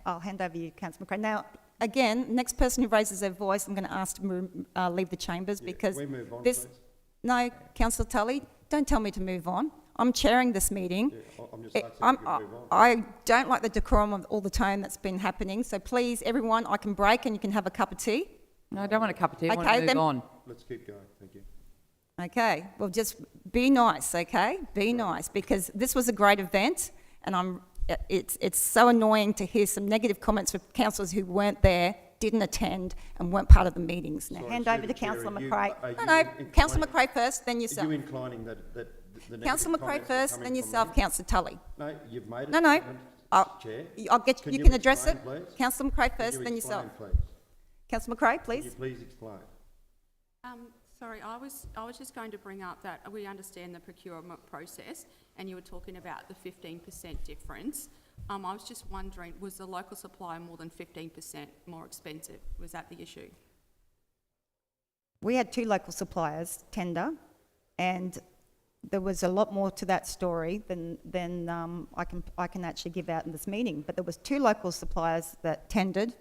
I'll hand over you, Councillor McRae. Now, again, next person who raises their voice, I'm going to ask to leave the chambers because we move on, this... please. No, Councillor Tully, don't tell me to move on. I'm chairing this meeting. Yeah, I'm just asking if you can move on. I don't like the decorum of all the time that's been happening, so please, everyone, I can break and you can have a cup of tea. No, I don't want a cup of tea, I want Okay, to move then- on. Let's keep going. Thank you. Okay, well, just be nice, okay? Be nice, because this was a great event, and it's so annoying to hear some negative comments from councillors who weren't there, didn't attend, and weren't part of the meetings. Now, Sorry, hand through over the to chair, Councillor are you- McRae. are No, you Councillor inclining- McRae first, then yourself. Are you inclining that the negative Councillor McRae comments are first, coming then from yourself, me? Councillor Tully. No, you've made a No, no. statement, Chair. I'll get, Can you you can address it. explain, please? Councillor McRae Can first, you then explain, yourself. please? Councillor McRae, Can please. you please explain? Sorry, I was just going to bring up that we understand the procurement process, and you were talking about the 15% difference. I was just wondering, was the local supplier more than 15% more expensive? Was that the issue? We had two local suppliers tender, and there was a lot more to that story than I can actually give out in this meeting. But there was two local suppliers that tendered,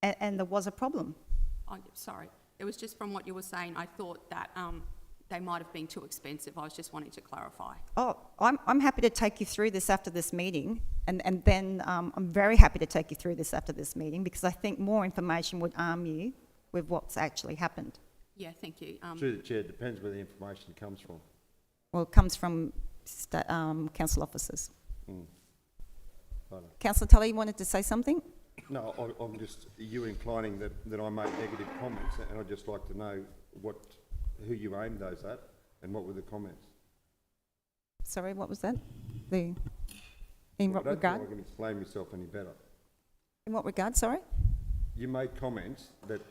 and there was a problem. Oh, sorry. It was just from what you were saying, I thought that they might have been too expensive. I was just wanting to clarify. Oh, I'm happy to take you through this after this meeting, and then I'm very happy to take you through this after this meeting because I think more information would arm you with what's actually happened. Yeah, thank you. Through the chair, it depends where the information comes from. Well, it comes from council officers. Councillor Tully, you wanted to say something? No, I'm just, you inclining that I make negative comments, and I'd just like to know who you aimed those at, and what were the comments? Sorry, what was that? In what I don't regard? think I can explain myself any better. In what regard, sorry? You made comments that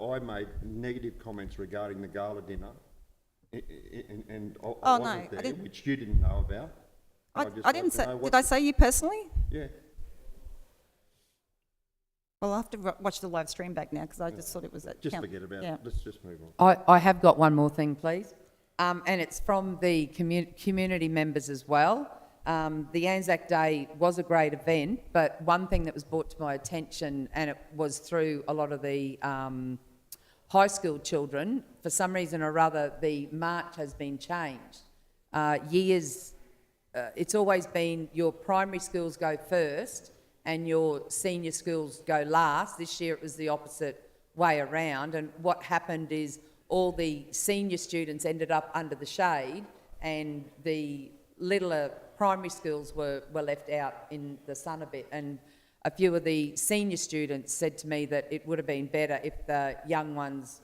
I made negative comments regarding the gala dinner, and I Oh, wasn't no, I there, didn't- which you didn't know about. I didn't say, did I say you personally? Yeah. Well, I'll have to watch the live stream back now because I just thought it was at... Just forget about yeah. it. Let's just move on. I have got one more thing, please. And it's from the community members as well. The Anzac Day was a great event, but one thing that was brought to my attention, and it was through a lot of the high school children, for some reason or other, the march has been changed. It's always been your primary schools go first and your senior schools go last. This year it was the opposite way around, and what happened is all the senior students ended up under the shade and the littler primary schools were left out in the sun a bit. And a few of the senior students said to me that it would have been better if the young ones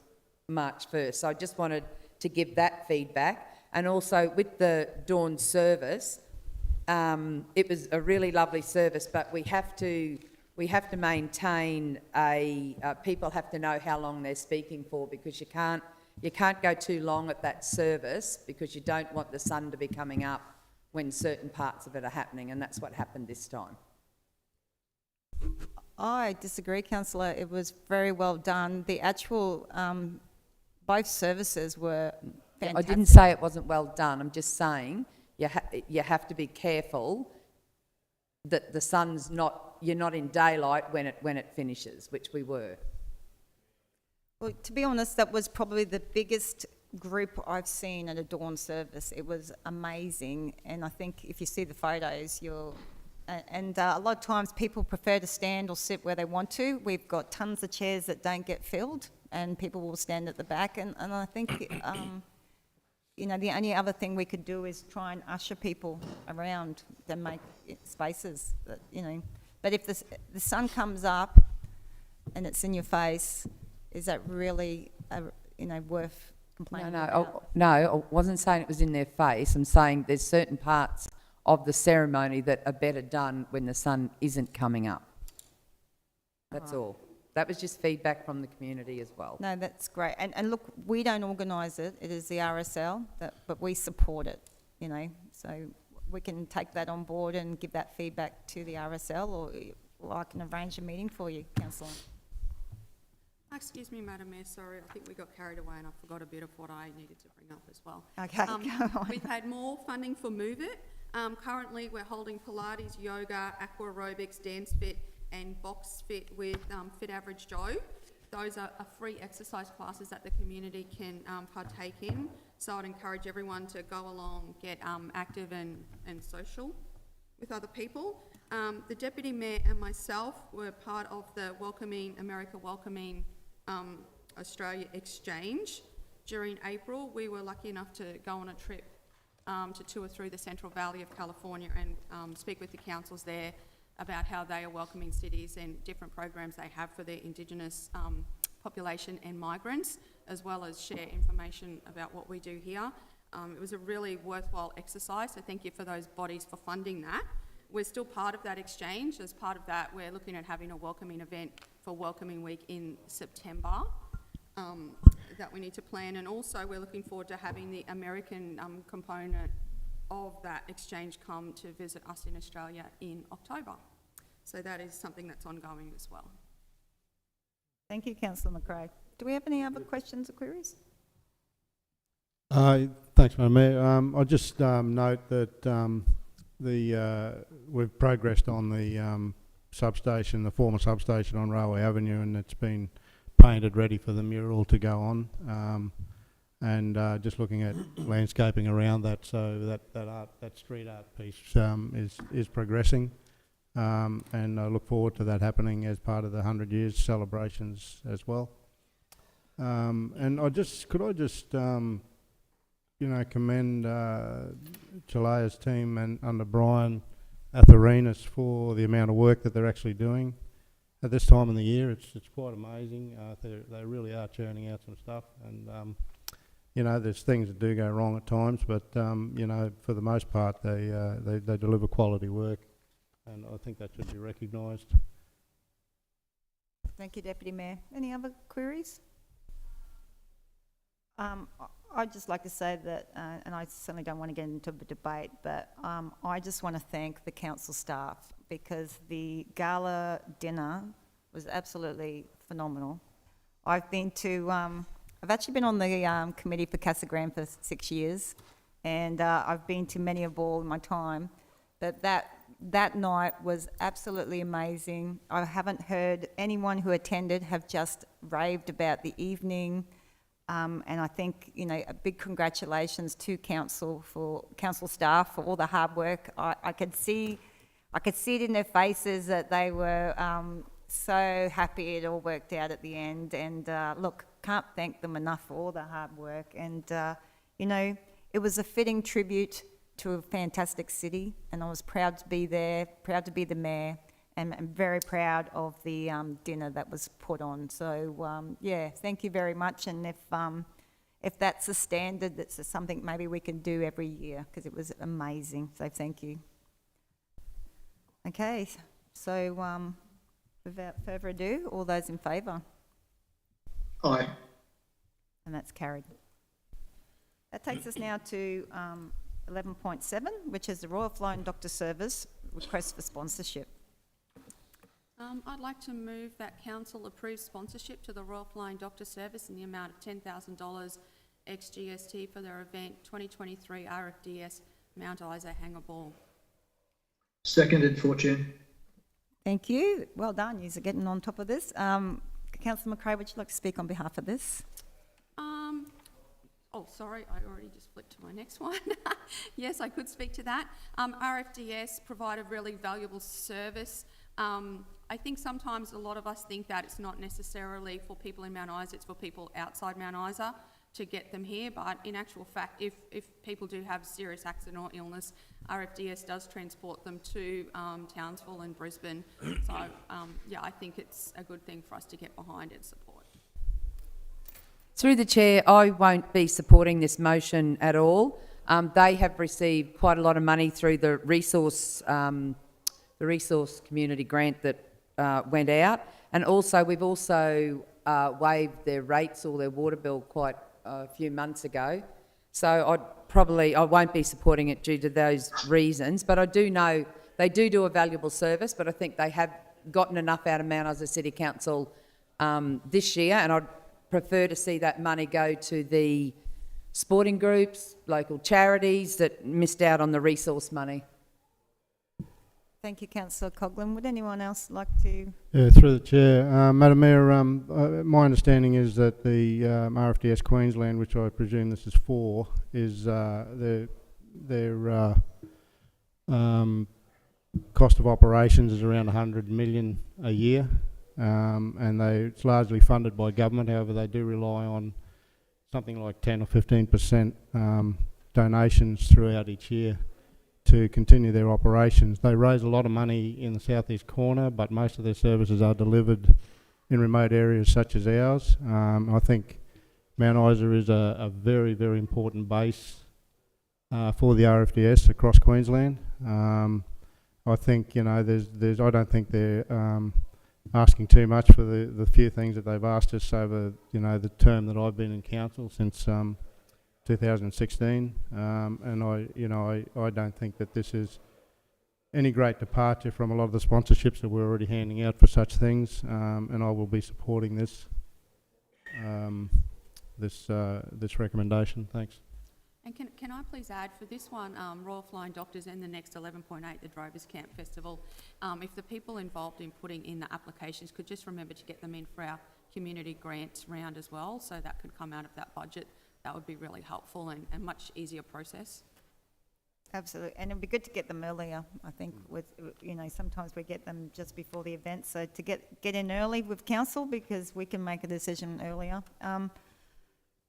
marched first. So I just wanted to give that feedback. And also with the dawn service, it was a really lovely service, but we have to maintain people have to know how long they're speaking for, because you can't go too long at that service because you don't want the sun to be coming up when certain parts of it are happening, and that's what happened this time. I disagree, Councillor. It was very well done. The actual, both services were fantastic. I didn't say it wasn't well done. I'm just saying you have to be careful that the sun's not, you're not in daylight when it finishes, which we were. Well, to be honest, that was probably the biggest group I've seen at a dawn service. It was amazing, and I think if you see the photos, a lot of times people prefer to stand or sit where they want to. We've got tons of chairs that don't get filled, and people will stand at the back, and I think, you know, the only other thing we could do is try and usher people around to make spaces, that, you know. But if the sun comes up and it's in your face, is that really, you know, worth complaining about? No, I wasn't saying it was in their face. I'm saying there's certain parts of the ceremony that are better done when the sun isn't coming up. That's all. That was just feedback from the community as well. No, that's great. And look, we don't organise it. It is the RSL, but we support it, you know. So we can take that on board and give that feedback to the RSL, or I can arrange a meeting for you, Councillor. Excuse me, Madam Mayor, sorry, I think we got carried away and I forgot a bit of what I needed to bring up as well. Okay, go on. We've had more funding for Move It. Currently, we're holding Pilates, yoga, aqua aerobics, dance fit, and box fit with Fit Average Joe. Those are free exercise classes that the community can partake in. So I'd encourage everyone to go along, get active and social with other people. The Deputy Mayor and myself were part of the America Welcoming Australia Exchange. During April, we were lucky enough to go on a trip to tour through the Central Valley of California and speak with the councils there about how they are welcoming cities and different programs they have for their Indigenous population and migrants, as well as share information about what we do here. It was a really worthwhile exercise, so thank you for those bodies for funding that. We're still part of that exchange. As part of that, we're looking at having a welcoming event for Welcoming Week in September that we need to plan, and also we're looking forward to having the American component of that exchange come to visit us in Australia in October. So that is something that's ongoing as well. Thank you, Councillor McRae. Do we have any other questions or queries? Thanks, Madam Mayor. I'll just note that we've progressed on the substation, the former substation on Railway Avenue, and it's been painted ready for the mural to go on. And just looking at landscaping around that, so that street art piece is progressing, and I look forward to that happening as part of the 100 years celebrations as well. And could I just commend Chilea's team and under Brian Atharinas for the amount of work that they're actually doing at this time of the year. It's quite amazing. They really are churning out some stuff, and there's things that do go wrong at times, but for the most part, they deliver quality work, and I think that should be recognised. Thank you, Deputy Mayor. Any other queries? I'd just like to say that, and I certainly don't want to get into a debate, but I just want to thank the council staff, because the gala dinner was absolutely phenomenal. I've actually been on the committee for Casa Grande for 6 years, and I've been to many a ball in my time, but that night was absolutely amazing. I haven't heard anyone who attended have just raved about the evening. And I think, a big congratulations to council staff for all the hard work. I could see it in their faces that they were so happy it all worked out at the end. And look, can't thank them enough for all the hard work. And it was a fitting tribute to a fantastic city, and I was proud to be there, proud to be the mayor, and I'm very proud of the dinner that was put on. So, thank you very much. And if that's a standard, that's something maybe we can do every year, because it was amazing. So thank you. Okay, so without further ado, all those in favour? Aye. And that's carried. That takes us now to 11.7, which is the Royal Flying Doctor Service request for sponsorship. I'd like to move that council approve sponsorship to the Royal Flying Doctor Service in the amount of $10,000 ex-GST for their event 2023 RFDS Mount Isa hang a ball. Seconded, Fortune. Thank you. Well done. You're getting on top of this. Councillor McRae, would you like to speak on behalf of this? Oh, sorry, I already just flipped to my next one. Yes, I could speak to that. RFDS provide a really valuable service. I think sometimes a lot of us think that it's not necessarily for people in Mount Isa, it's for people outside Mount Isa to get them here, but in actual fact, if people do have serious accident or illness, RFDS does transport them to Townsville and Brisbane. So, yeah, I think it's a good thing for us to get behind and support. Through the chair, I won't be supporting this motion at all. They have received quite a lot of money through the resource community grant that went out, and also we've also waived their rates or their water bill quite a few months ago. So I won't be supporting it due to those reasons. But I do know they do a valuable service. But I think they have gotten enough out of Mount Isa City Council this year, and I'd prefer to see that money go to the sporting groups, local charities that missed out on the resource money. Thank you, Councillor Coghlan. Would anyone else like to? Yeah, through the chair. Madam Mayor, my understanding is that the RFDS Queensland, which I presume this is for, is their cost of operations is around 100 million a year. And it's largely funded by government. However, they do rely on something like 10 or 15% donations throughout each year to continue their operations. They raise a lot of money in the southeast corner, but most of their services are delivered in remote areas such as ours. I think Mount Isa is a very, very important base for the RFDS across Queensland. I think, you know, I don't think they're asking too much for the few things that they've asked us over, you know, the term that I've been in council since 2016, and I don't think that this is any great departure from a lot of the sponsorships that we're already handing out for such things, and I will be supporting this this recommendation. Thanks. And can I please add, for this one, Royal Flying Doctors and the next 11.8, the Drovers Camp Festival, if the people involved in putting in the applications could just remember to get them in for our community grants round as well, so that could come out of that budget, that would be really helpful and a much easier process. Absolutely, and it'd be good to get them earlier. I think with, you know, sometimes we get them just before the event, so to get in early with council, because we can make a decision earlier.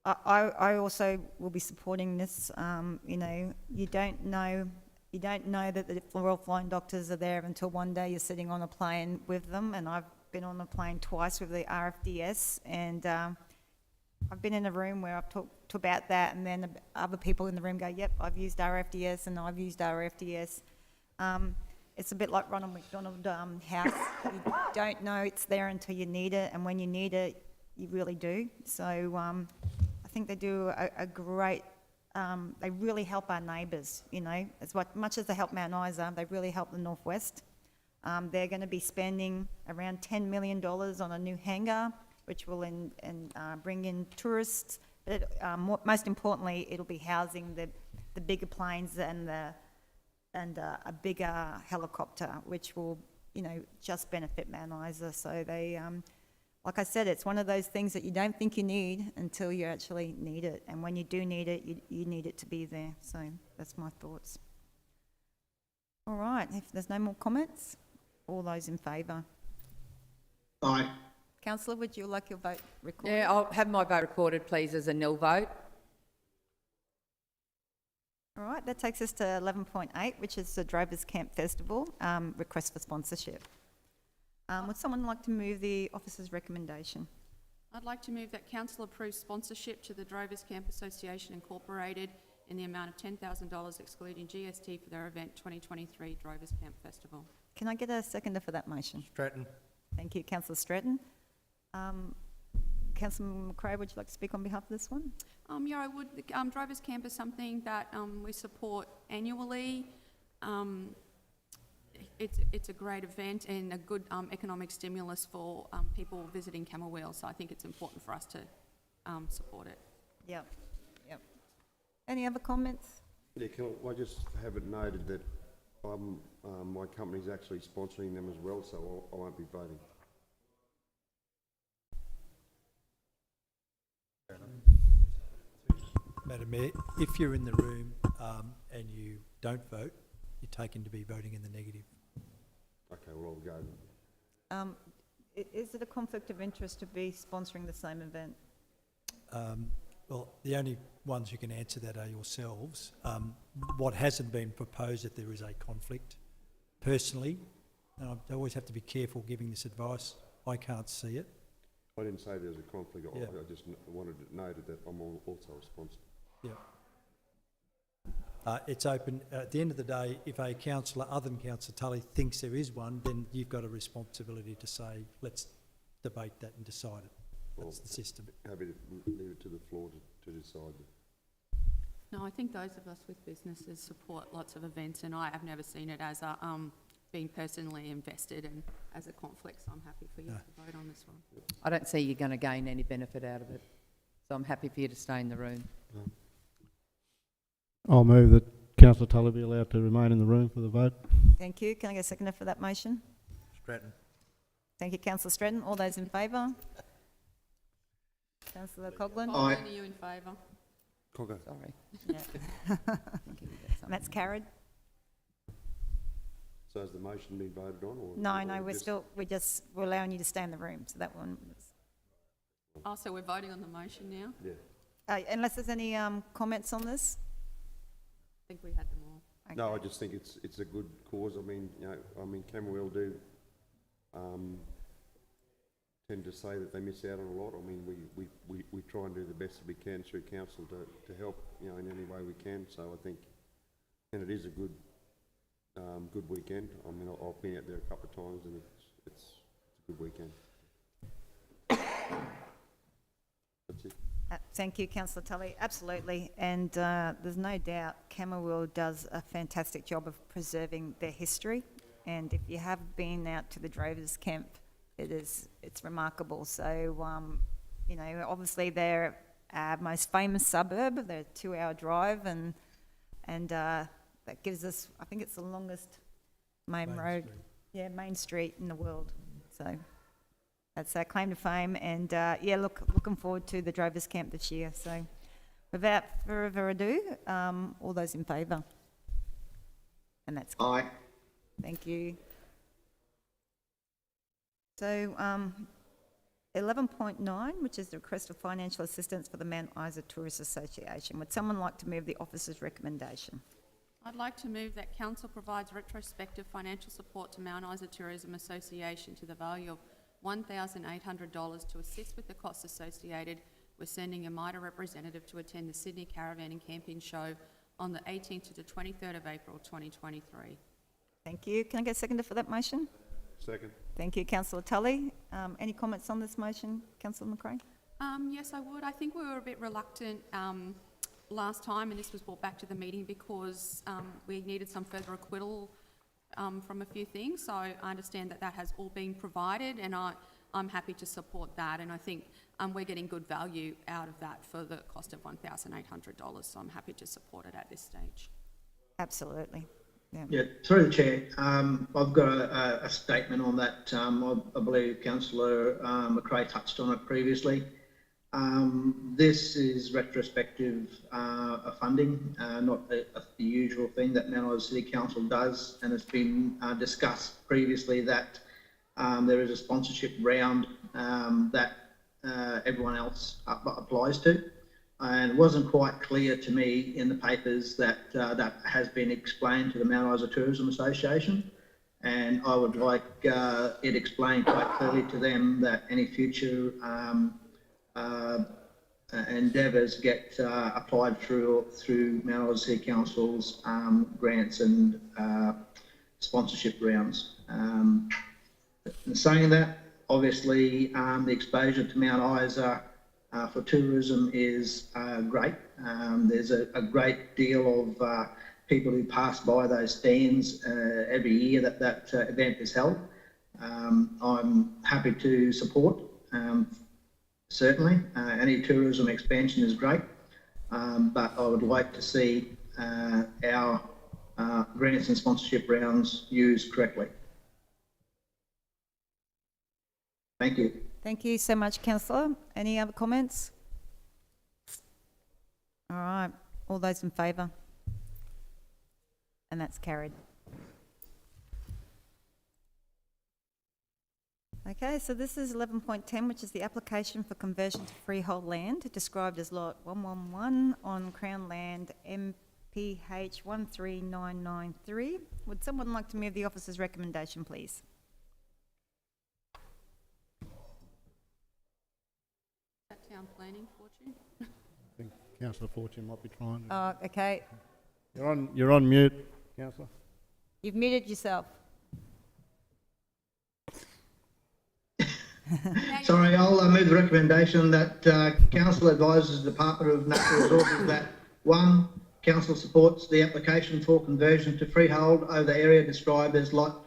I also will be supporting this. You know, you don't know that the Royal Flying Doctors are there until one day you're sitting on a plane with them, and I've been on a plane twice with the RFDS, and I've been in a room where I've talked about that, and then other people in the room go, yep, I've used RFDS and I've used RFDS. It's a bit like Ronald McDonald House. You don't know it's there until you need it, and when you need it, you really do. So I think they do a great, they really help our neighbours, you know, as much as they help Mount Isa, they really help the Northwest. They're going to be spending around $10 million on a new hangar, which will bring in tourists. But most importantly, it'll be housing the bigger planes and a bigger helicopter, which will, you know, just benefit Mount Isa. So they, like I said, it's one of those things that you don't think you need until you actually need it. And when you do need it, you need it to be there. So that's my thoughts. All right, if there's no more comments, all those in favour? Aye. Councillor, would you like your vote recorded? Yeah, I'll have my vote recorded, please, as a nil vote. All right, that takes us to 11.8, which is the Drovers Camp Festival, request for sponsorship. Would someone like to move the officer's recommendation? I'd like to move that council approve sponsorship to the Drovers Camp Association Incorporated in the amount of $10,000 excluding GST for their event 2023 Drovers Camp Festival. Can I get a seconder for that motion? Stratton. Thank you, Councillor Stratton. Councillor McRae, would you like to speak on behalf of this one? Yeah, I would. The Drovers Camp is something that we support annually. It's a great event and a good economic stimulus for people visiting Camberwell, so I think it's important for us to support it. Yep. Any other comments? Yeah, can I just have it noted that my company's actually sponsoring them as well, so I won't be voting. Madam Mayor, if you're in the room and you don't vote, you're taken to be voting in the negative. Okay, well, I'll go then. Is it a conflict of interest to be sponsoring the same event? Well, the only ones who can answer that are yourselves. What hasn't been proposed that there is a conflict. Personally, and I always have to be careful giving this advice, I can't see it. I didn't say there was a conflict. Yeah. I just wanted it noted that I'm also a sponsor. Yeah. It's open. At the end of the day, if a councillor other than Councillor Tully thinks there is one, then you've got a responsibility to say, let's debate that and decide it. That's the system. Happy to leave it to the floor to decide. No, I think those of us with businesses support lots of events, and I have never seen it as a being personally invested and as a conflict, so I'm happy for you to vote on this one. I don't see you're going to gain any benefit out of it, so I'm happy for you to stay in the room. I'll move that Councillor Tully be allowed to remain in the room for the vote. Thank you. Can I get a seconder for that motion? Stratton. Thank you, Councillor Stratton. All those in favour? Councillor Coghlan? Are you in favour? Cogger. Sorry. Yeah. And that's carried? So has the motion been voted on? Or No, or we're allowing you to stay in the room, so that one was... Oh, so we're voting on the motion now? Yeah. Unless there's any comments on this? I think we had them all. Okay. No, I just think it's a good cause. I mean, Camberwell do tend to say that they miss out on a lot. I mean, we try and do the best that we can through council to help, in any way we can. So I think, and it is a good weekend. I mean, I've been out there a couple of times, and it's a good weekend. That's it. Thank you, Councillor Tully. Absolutely. And there's no doubt Camberwell does a fantastic job of preserving their history. And if you have been out to the Drovers Camp, it's remarkable. So, obviously they're our most famous suburb. They're a 2-hour drive, and that gives us, I think it's the longest main road, main street in the world. So that's our claim to fame. And looking forward to the Drovers Camp this year. So without further ado, all those in favour? And that's good. Aye. Thank you. So 11.9, which is the request for financial assistance for the Mount Isa Tourist Association. Would someone like to move the officer's recommendation? I'd like to move that council provides retrospective financial support to Mount Isa Tourism Association to the value of $1,800 to assist with the costs associated with sending a MIDA representative to attend the Sydney Caravan and Camping Show on the 18th to the 23rd of April 2023. Thank you. Can I get a seconder for that motion? Second. Thank you, Councillor Tully. Any comments on this motion, Councillor McRae? Yes, I would. I think we were a bit reluctant last time, and this was brought back to the meeting because we needed some further acquittal from a few things. So I understand that has all been provided, and I'm happy to support that. And I think we're getting good value out of that for the cost of $1,800. So I'm happy to support it at this stage. Absolutely. Yeah, through the chair, I've got a statement on that. I believe Councillor McRae touched on it previously. This is retrospective funding, not the usual thing that Mount Isa City Council does, and it's been discussed previously that there is a sponsorship round that everyone else applies to. And it wasn't quite clear to me in the papers that that has been explained to the Mount Isa Tourism Association, and I would like it explained quite clearly to them that any future endeavours get applied through Mount Isa City Council's grants and sponsorship rounds. In saying that, obviously the exposure to Mount Isa for tourism is great. There's a great deal of people who pass by those stands every year that event is held. I'm happy to support, certainly. Any tourism expansion is great, but I would like to see our grants and sponsorship rounds used correctly. Thank you. Thank you so much, councillor. Any other comments? All right, all those in favour? And that's carried. Okay, so this is 11.10, which is the application for conversion to freehold land, described as Lot 111 on Crown Land MPH 13993. Would someone like to move the officer's recommendation, please? That town planning, Fortune? I think Councillor Fortune might be trying. Oh, okay. You're on mute, Councillor. You've muted yourself. Sorry, I'll move the recommendation that Council advises the Department of Natural Resources that 1, Council supports the application for conversion to freehold over the area described as Lot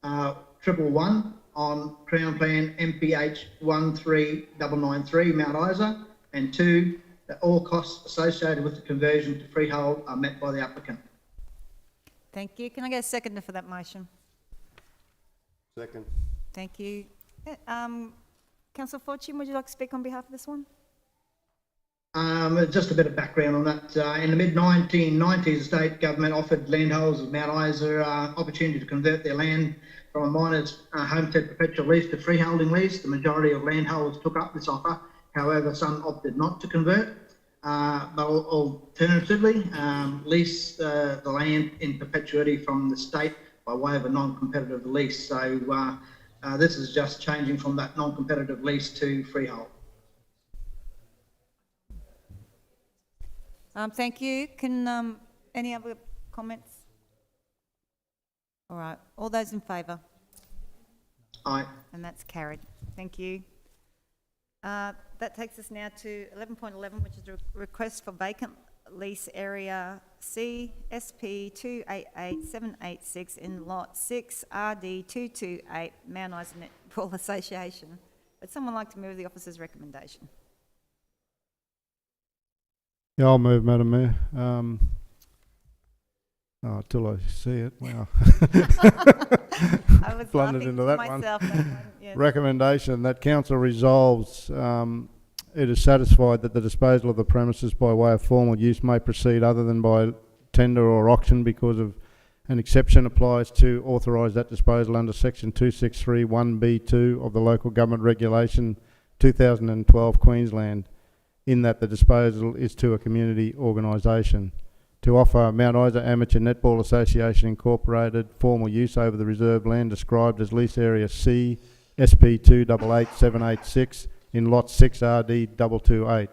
111 on Crown Plan MPH 13993 Mount Isa, and 2, that all costs associated with the conversion to freehold are met by the applicant. Thank you. Can I get a seconder for that motion? Second. Thank you. Councillor Fortune, would you like to speak on behalf of this one? Just a bit of background on that. In the mid-1990s, the state government offered landholders of Mount Isa opportunity to convert their land from a miner's homestead perpetual lease to freeholding lease. The majority of landholders took up this offer. However, some opted not to convert, but alternatively lease the land in perpetuity from the state by way of a non-competitive lease. So this is just changing from that non-competitive lease to freehold. Thank you. Can any other comments? All right. All those in favour? Aye. And that's carried. Thank you. That takes us now to 11.11, which is a request for vacant lease area C SP 288786 in Lot 6 RD 228 Mount Isa Netball Association. Would someone like to move the officer's recommendation? Yeah, I'll move, Madam Mayor. Till I see it. Wow. I was Blundered laughing into to that myself. one. Yeah. Recommendation that council resolves it is satisfied that the disposal of the premises by way of formal use may proceed other than by tender or auction because of an exception applies to authorise that disposal under section 263(1)(b)(2) of the Local Government Regulation 2012 Queensland, in that the disposal is to a community organisation. To offer Mount Isa Amateur Netball Association Incorporated formal use over the reserved land described as lease area C SP 288786 in Lot 6 RD 228.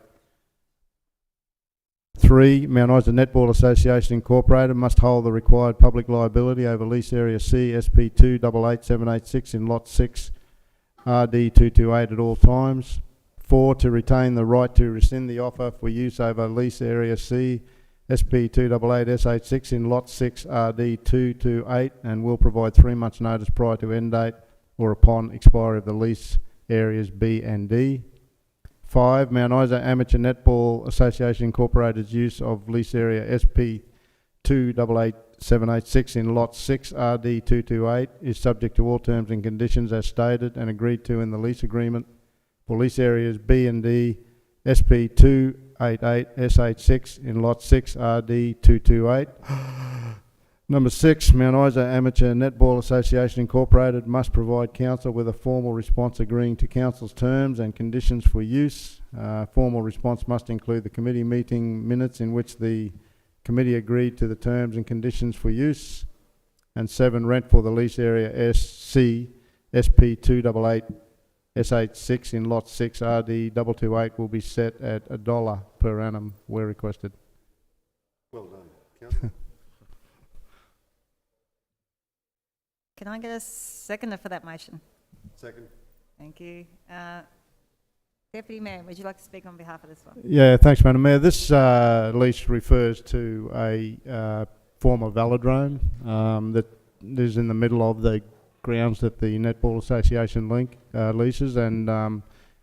3. Mount Isa Netball Association Incorporated must hold the required public liability over lease area C SP 288786 in Lot 6 RD 228 at all times. 4. To retain the right to rescind the offer for use over lease area C SP 288S86 in Lot 6 RD 228 and will provide 3 months notice prior to end date or upon expiry of the lease areas B and D. 5. Mount Isa Amateur Netball Association Incorporated's use of lease area SP 288786 in Lot 6 RD 228 is subject to all terms and conditions as stated and agreed to in the lease agreement for lease areas B and D SP 288S86 in Lot 6 RD 228. Number 6, Mount Isa Amateur Netball Association Incorporated must provide council with a formal response agreeing to council's terms and conditions for use. Formal response must include the committee meeting minutes in which the committee agreed to the terms and conditions for use. And 7, rent for the lease area SC SP 288S86 in Lot 6 RD 228 will be set at $1 per annum where requested. Well done, Councillor. Can I get a seconder for that motion? Second. Thank you. Deputy Mayor, would you like to speak on behalf of this one? Yeah, thanks, Madam Mayor. This lease refers to a former velodrome that is in the middle of the grounds that the Netball Association leases, and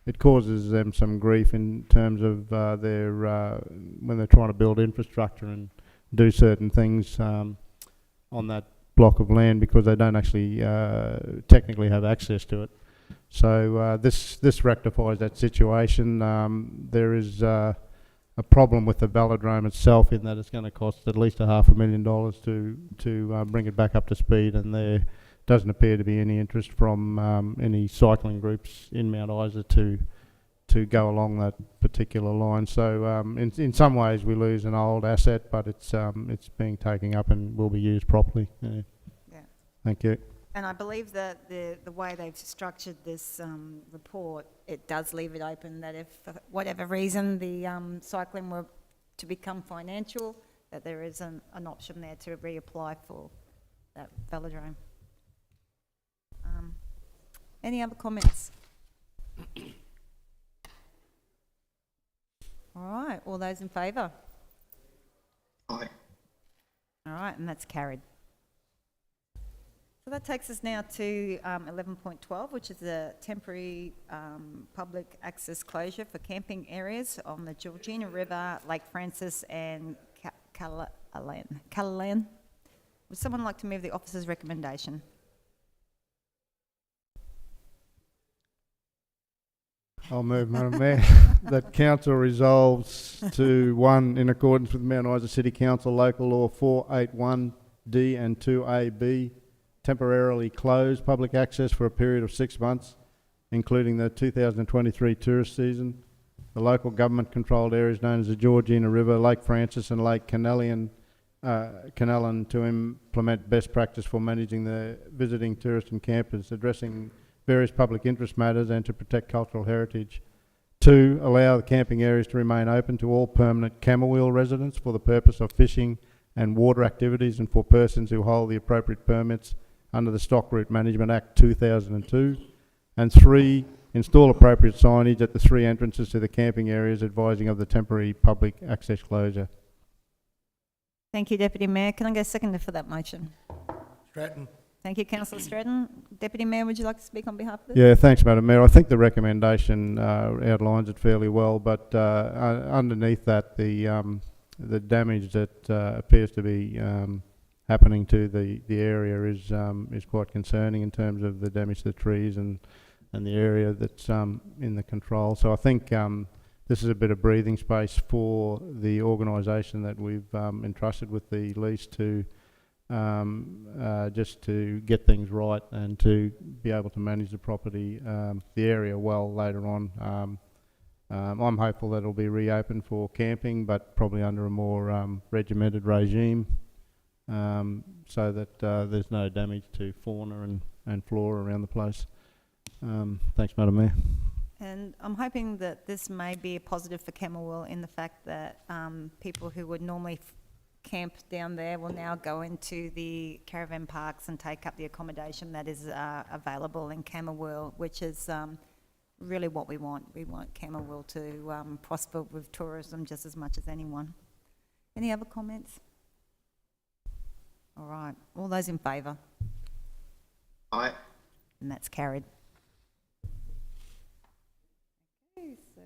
it causes them some grief in terms of their when they're trying to build infrastructure and do certain things on that block of land because they don't actually technically have access to it. So this rectifies that situation. There is a problem with the velodrome itself in that it's going to cost at least $500,000 to bring it back up to speed, and there doesn't appear to be any interest from any cycling groups in Mount Isa to go along that particular line. So in some ways we lose an old asset, but it's being taken up and will be used properly. Yeah. Thank you. And I believe that the way they've structured this report, it does leave it open that if for whatever reason the cycling were to become financial, that there is an option there to reapply for that velodrome. Any other comments? All right, all those in favour? Aye. All right, and that's carried. So that takes us now to 11.12, which is a temporary public access closure for camping areas on the Georgina River, Lake Francis and Callalan. Would someone like to move the officer's recommendation? I'll move, Madam Mayor, that council resolves to, 1, in accordance with Mount Isa City Council Local Law 481D and 2AB, temporarily close public access for a period of 6 months, including the 2023 tourist season. The local government-controlled areas known as the Georgina River, Lake Francis and Lake Canellan to implement best practice for managing the visiting tourists and campers, addressing various public interest matters and to protect cultural heritage. 2, allow the camping areas to remain open to all permanent Camberwell residents for the purpose of fishing and water activities and for persons who hold the appropriate permits under the Stock Route Management Act 2002. And 3, install appropriate signage at the 3 entrances to the camping areas advising of the temporary public access closure. Thank you, Deputy Mayor. Can I get a seconder for that motion? Stratton. Thank you, Councillor Stratton. Deputy Mayor, would you like to speak on behalf of this? Yeah, thanks, Madam Mayor. I think the recommendation outlines it fairly well, but underneath that, the damage that appears to be happening to the area is quite concerning in terms of the damage to the trees and the area that's in the control. So I think this is a bit of breathing space for the organisation that we've entrusted with the lease to just to get things right and to be able to manage the property, the area well later on. I'm hopeful that it'll be reopened for camping, but probably under a more regimented regime, so that there's no damage to fauna and flora around the place. Thanks, Madam Mayor. And I'm hoping that this may be a positive for Camberwell in the fact that people who would normally camp down there will now go into the caravan parks and take up the accommodation that is available in Camberwell, which is really what we want. We want Camberwell to prosper with tourism just as much as anyone. Any other comments? All right, all those in favour? Aye. And that's carried. Okay, so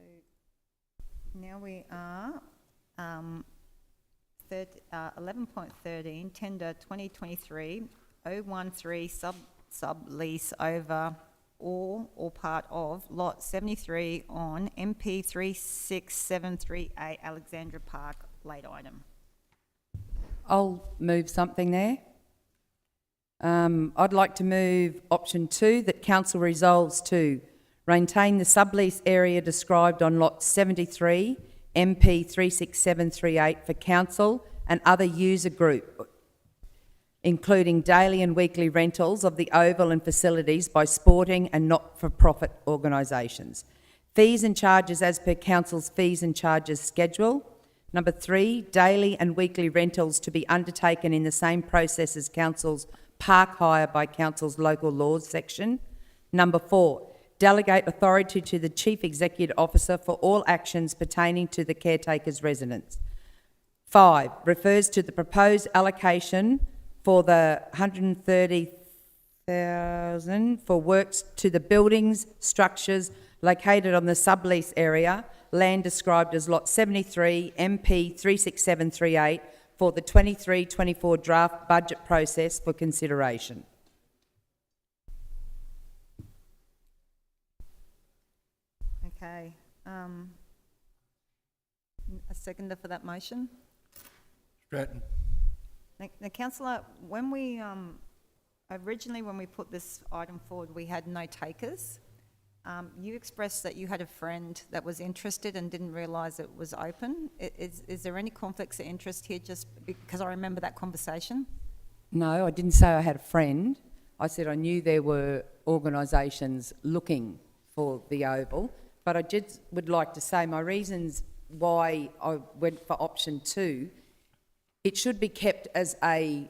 now we are 11.13, tender 2023-013 sub-lease over all or part of lot 73 on MP 36738 Alexandra Park, late item. I'll move something there. I'd like to move option 2, that council resolves to maintain the sublease area described on lot 73, MP 36738 for council and other user group, including daily and weekly rentals of the oval and facilities by sporting and not-for-profit organisations. Fees and charges as per council's fees and charges schedule. Number 3, daily and weekly rentals to be undertaken in the same process as council's park hire by council's local laws section. Number 4, delegate authority to the Chief Executive Officer for all actions pertaining to the caretaker's residence. 5, refers to the proposed allocation for the $130,000 for works to the buildings, structures located on the sublease area, land described as lot 73, MP 36738, for the 23-24 draft budget process for consideration. Okay. A seconder for that motion? Stratton. Now, councillor, when we, originally when we put this item forward, we had no takers. You expressed that you had a friend that was interested and didn't realise it was open. Is there any conflicts of interest here, just because I remember that conversation? No, I didn't say I had a friend. I said I knew there were organisations looking for the Oval, but I just would like to say my reasons why I went for option 2. It should be kept as a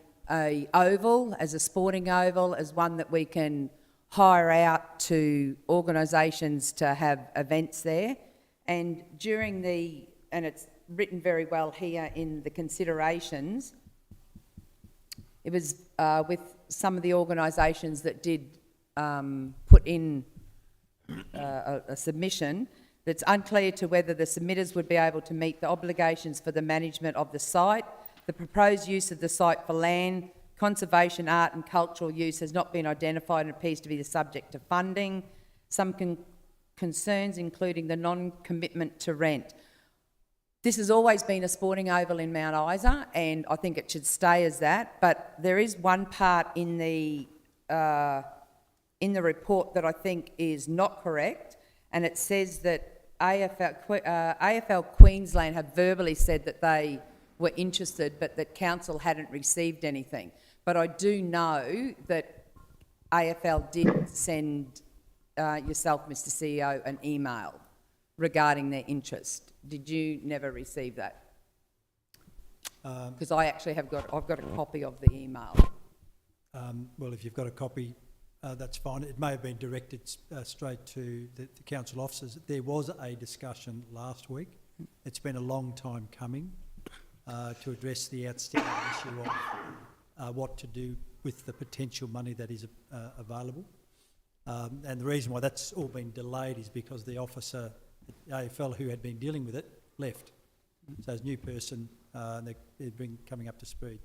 oval, as a sporting oval, as one that we can hire out to organisations to have events there. And during and it's written very well here in the considerations, it was with some of the organisations that did put in a submission, that's unclear to whether the submitters would be able to meet the obligations for the management of the site. The proposed use of the site for land, conservation, art and cultural use has not been identified and appears to be the subject of funding. Some concerns including the non-commitment to rent. This has always been a sporting oval in Mount Isa, and I think it should stay as that, but there is one part in the report that I think is not correct, and it says that AFL Queensland have verbally said that they were interested but that council hadn't received anything. But I do know that AFL did send yourself, Mr. CEO, an email regarding their interest. Did you never receive that? Because I actually I've got a copy of the email. Well, if you've got a copy, that's fine. It may have been directed straight to the council officers. There was a discussion last week. It's been a long time coming to address the outstanding issue of what to do with the potential money that is available. And the reason why that's all been delayed is because the officer at AFL who had been dealing with it left. So there's a new person and they've been coming up to speed.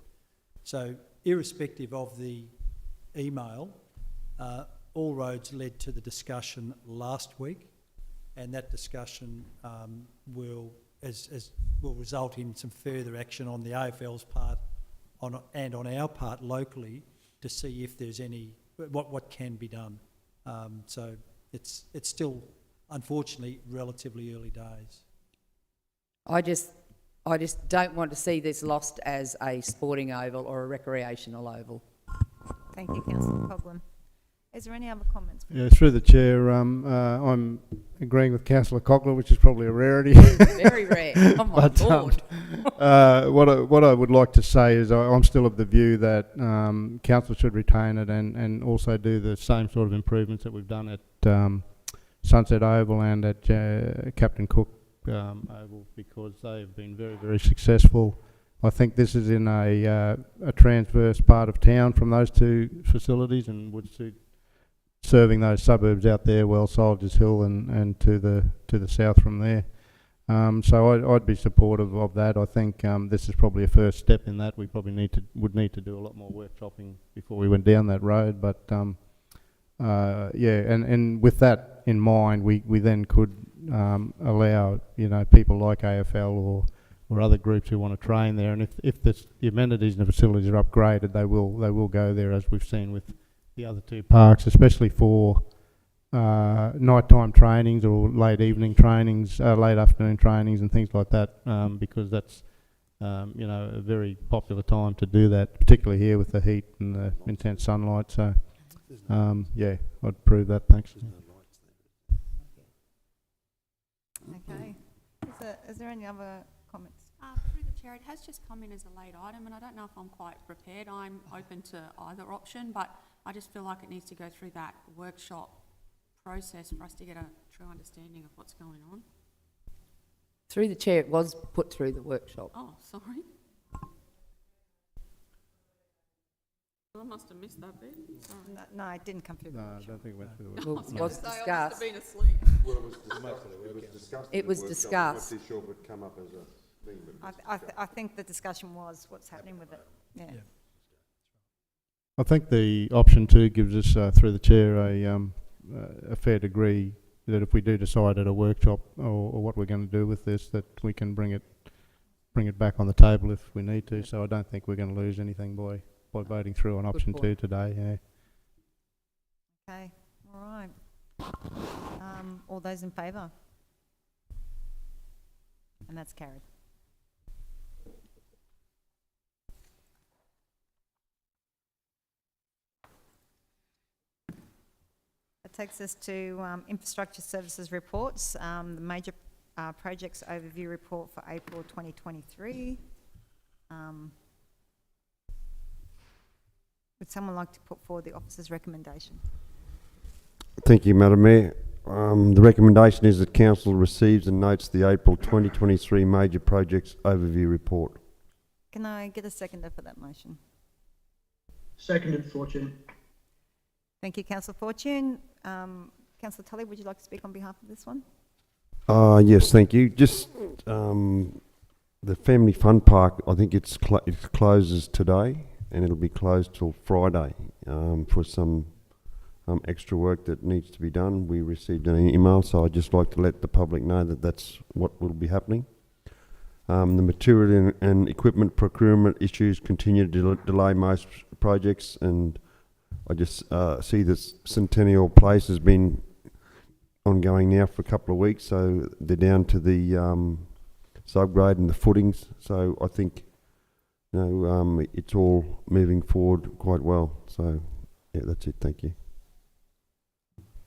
So irrespective of the email, all roads led to the discussion last week, and that discussion will result in some further action on the AFL's part and on our part locally to see if there's what can be done. So it's still, unfortunately, relatively early days. I just don't want to see this lost as a sporting oval or a recreational oval. Thank you, Councillor Coghlan. Is there any other comments? Yeah, through the chair, I'm agreeing with Councillor Coghlan, which is probably a rarity. Very rare. Oh my Lord. What I would like to say is I'm still of the view that council should retain it and also do the same sort of improvements that we've done at Sunset Oval and at Captain Cook Oval, because they have been very, very successful. I think this is in a transverse part of town from those two facilities and would suit serving those suburbs out there, well, Soldiers Hill and to the south from there. So I'd be supportive of that. I think this is probably a first step in that. We probably would need to do a lot more workshopping before we went down that road. But yeah, and with that in mind, we then could allow people like AFL or other groups who want to train there, and if the amenities and the facilities are upgraded, they will go there, as we've seen with the other two parks, especially for nighttime trainings or late evening trainings, late afternoon trainings and things like that, because that's a very popular time to do that, particularly here with the heat and the intense sunlight. So yeah, I'd approve that. Thanks. Okay. Is there any other comments? Through the chair, it has just come in as a late item, and I don't know if I'm quite prepared. I'm open to either option, but I just feel like it needs to go through that workshop process for us to get a true understanding of what's going on. Through the chair, it was put through the workshop. Oh, sorry. I must have missed that bit. Sorry. No, it didn't come through the workshop. I don't think it went through the Well, workshop. it was discussed. Well, it was discussed. It was discussed. I'm not too sure if it come up as a thing, but I think the discussion was what's happening with it. Yeah. I think the option 2 gives us, through the chair, a fair degree that if we do decide at a workshop or what we're going to do with this, that we can bring it back on the table if we need to. So I don't think we're going to lose anything by voting through on option 2 today. Yeah. Okay. All right. All those in favour? And that's carried. That takes us to infrastructure services reports, the major projects overview report for April 2023. Would someone like to put forward the officer's recommendation? Thank you, Madam Mayor. The recommendation is that Council receives and notes the April 2023 Major Projects Overview Report. Can I get a seconder for that motion? Seconded, Fortune. Thank you, Councillor Fortune. Councillor Tully, would you like to speak on behalf of this one? Yes, thank you. Just the Family Fun Park, I think it closes today and it'll be closed till Friday for some extra work that needs to be done. We received an email, so I'd just like to let the public know that that's what will be happening. The material and equipment procurement issues continue to delay most projects, and I just see this Centennial Place has been ongoing now for a couple of weeks, so they're down to the subgrade and the footings. So I think, you know, it's all moving forward quite well. So yeah, that's it. Thank you.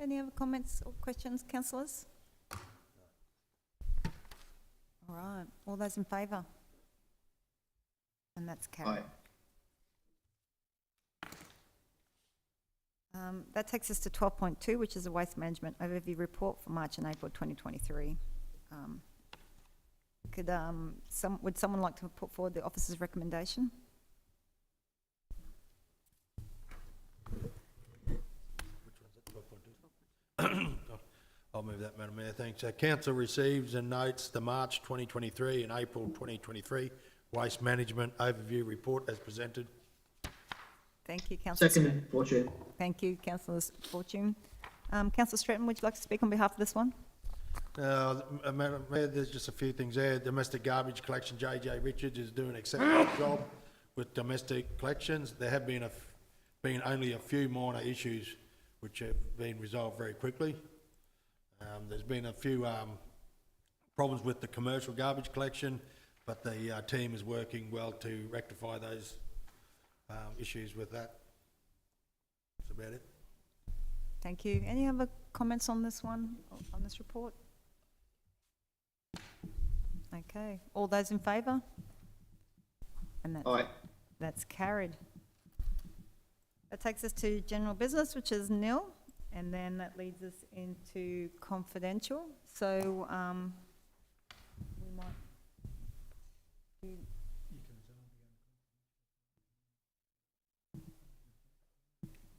Any other comments or questions, councillors? All right. All those in favour? And that's carried. That takes us to 12.2, which is a waste management overview report for March and April 2023. Would someone like to put forward the officer's recommendation? I'll move that, Madam Mayor. Thanks. Council receives and notes the March 2023 and April 2023 Waste Management Overview Report as presented. Thank you, Councillor. Seconded, Fortune. Thank you, Councillor Fortune. Councillor Stratton, would you like to speak on behalf of this one? Madam Mayor, there's just a few things there. Domestic garbage collection, JJ Richards is doing an exceptional job with domestic collections. There have been only a few minor issues which have been resolved very quickly. There's been a few problems with the commercial garbage collection, but the team is working well to rectify those issues with that. That's about it. Thank you. Any other comments on this one, on this report? Okay. All those in favour? And that's carried. That takes us to general business, which is nil, and then that leads us into confidential. So we might do.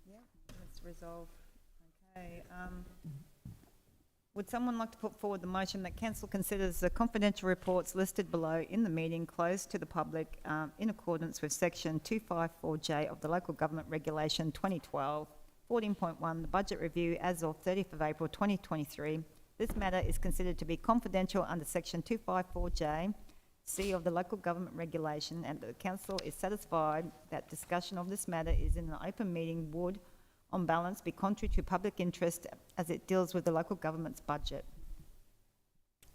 Yeah, let's resolve. Okay. Would someone like to put forward the motion that Council considers the confidential reports listed below in the meeting closed to the public in accordance with Section 254J of the Local Government Regulation 2012, 14.1, the Budget Review as of 30th of April 2023. This matter is considered to be confidential under Section 254J C of the Local Government Regulation, and the Council is satisfied that discussion of this matter is in an open meeting would, on balance, be contrary to public interest as it deals with the local government's budget.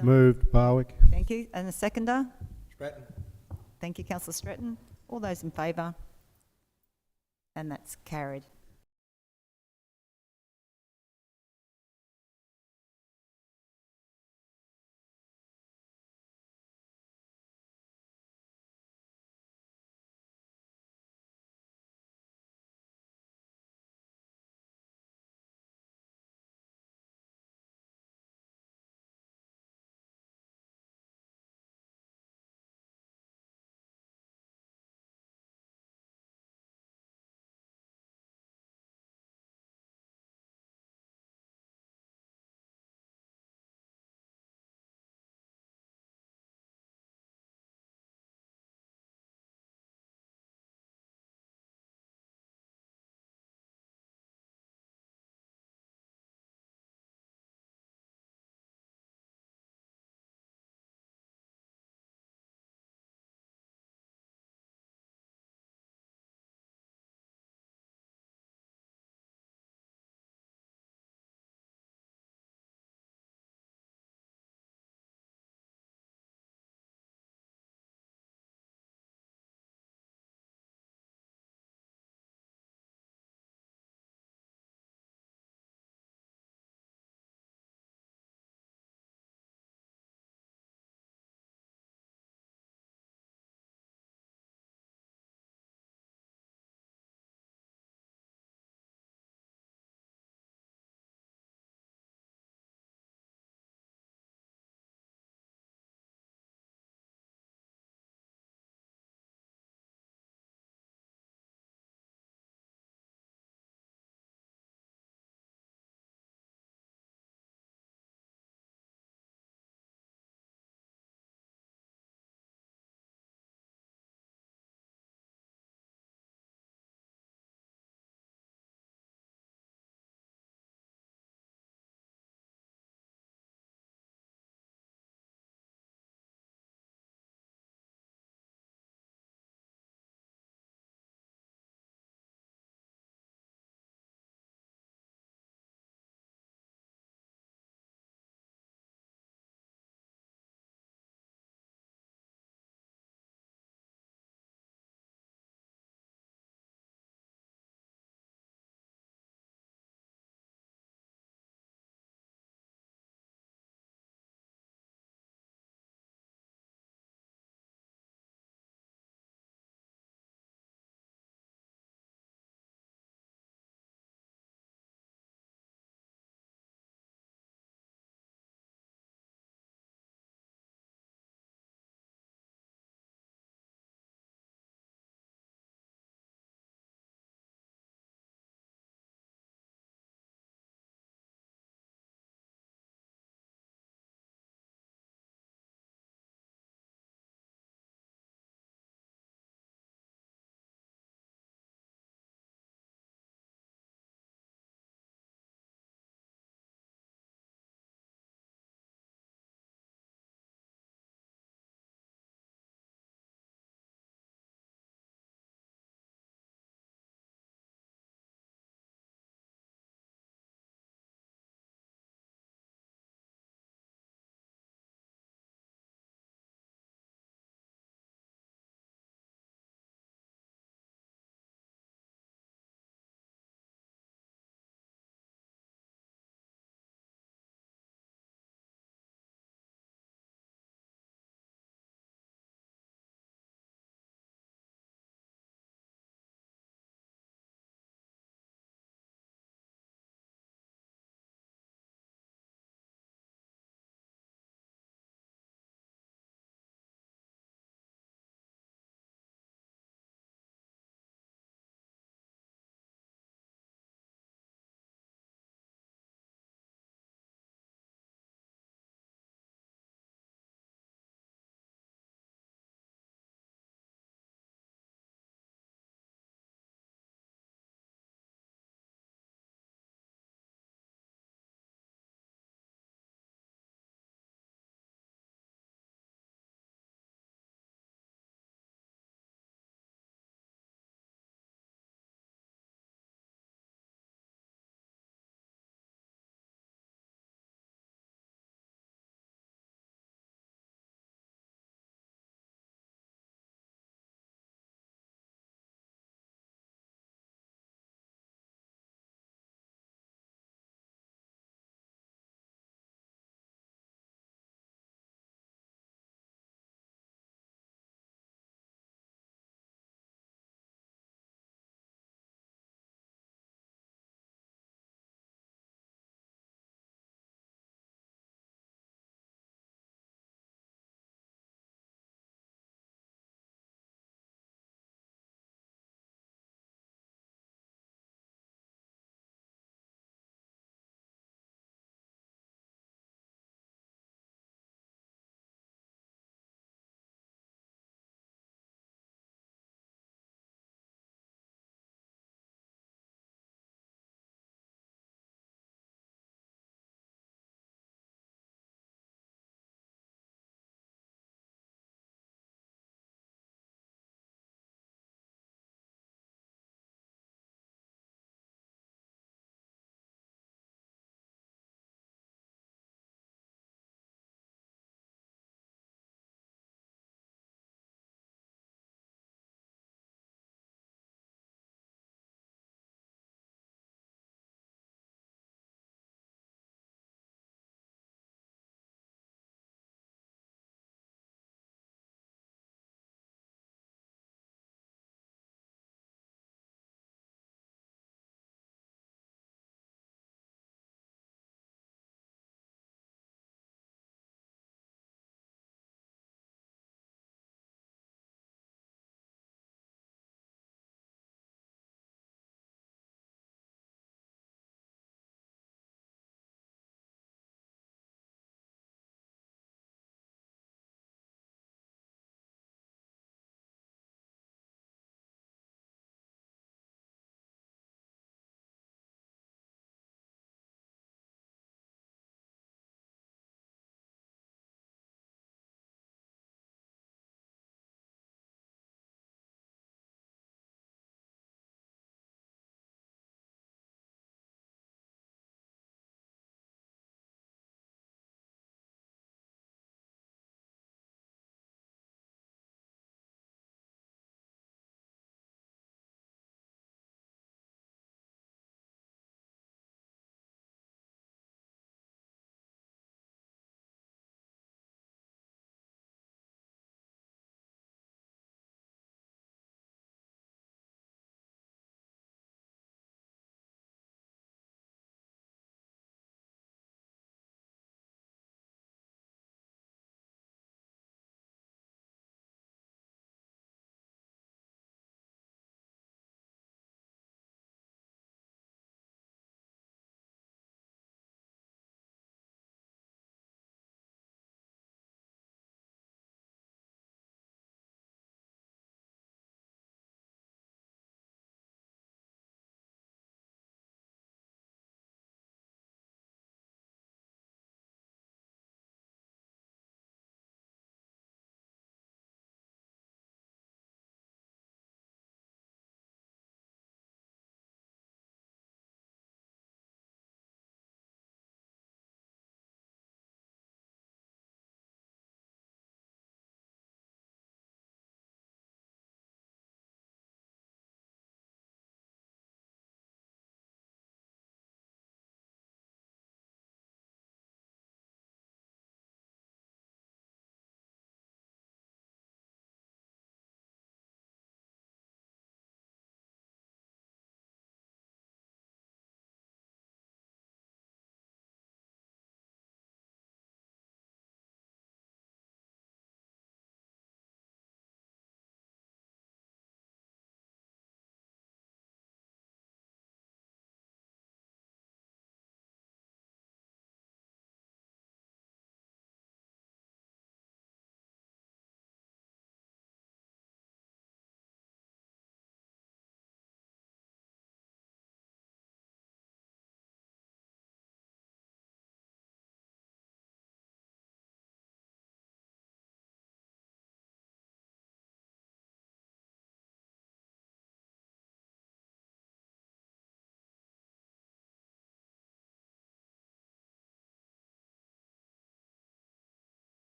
Moved, Barwick. Thank you. And a seconder? Stratton. Thank you, Councillor Stratton. All those in favour? And that's carried.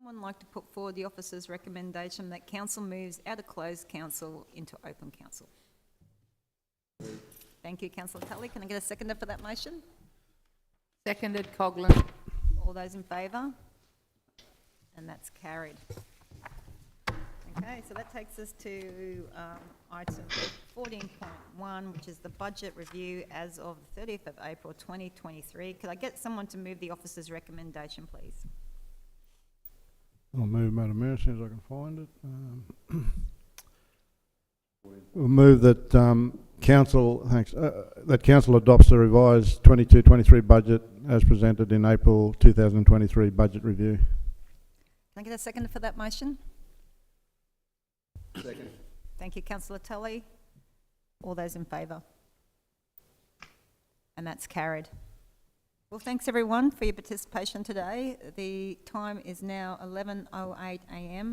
Someone like to put forward the officer's recommendation that council moves out of closed council into open council? Thank you, councillor Tully. Can I get a seconder for that motion? Seconded, Coghlan. All those in favour? And that's carried. Okay, so that takes us to item 14.1, which is the budget review as of the 30th of April 2023. Could I get someone to move the officer's recommendation, please? I'll move, Madam Mayor, as soon as I can find it. We'll move that that council adopts the revised 22-23 budget as presented in April 2023 budget review. Can I get a seconder for that motion? Second. Thank you, councillor Tully. All those in favour? And that's carried. Well, thanks everyone for your participation today. The time is now 11:08 a.m.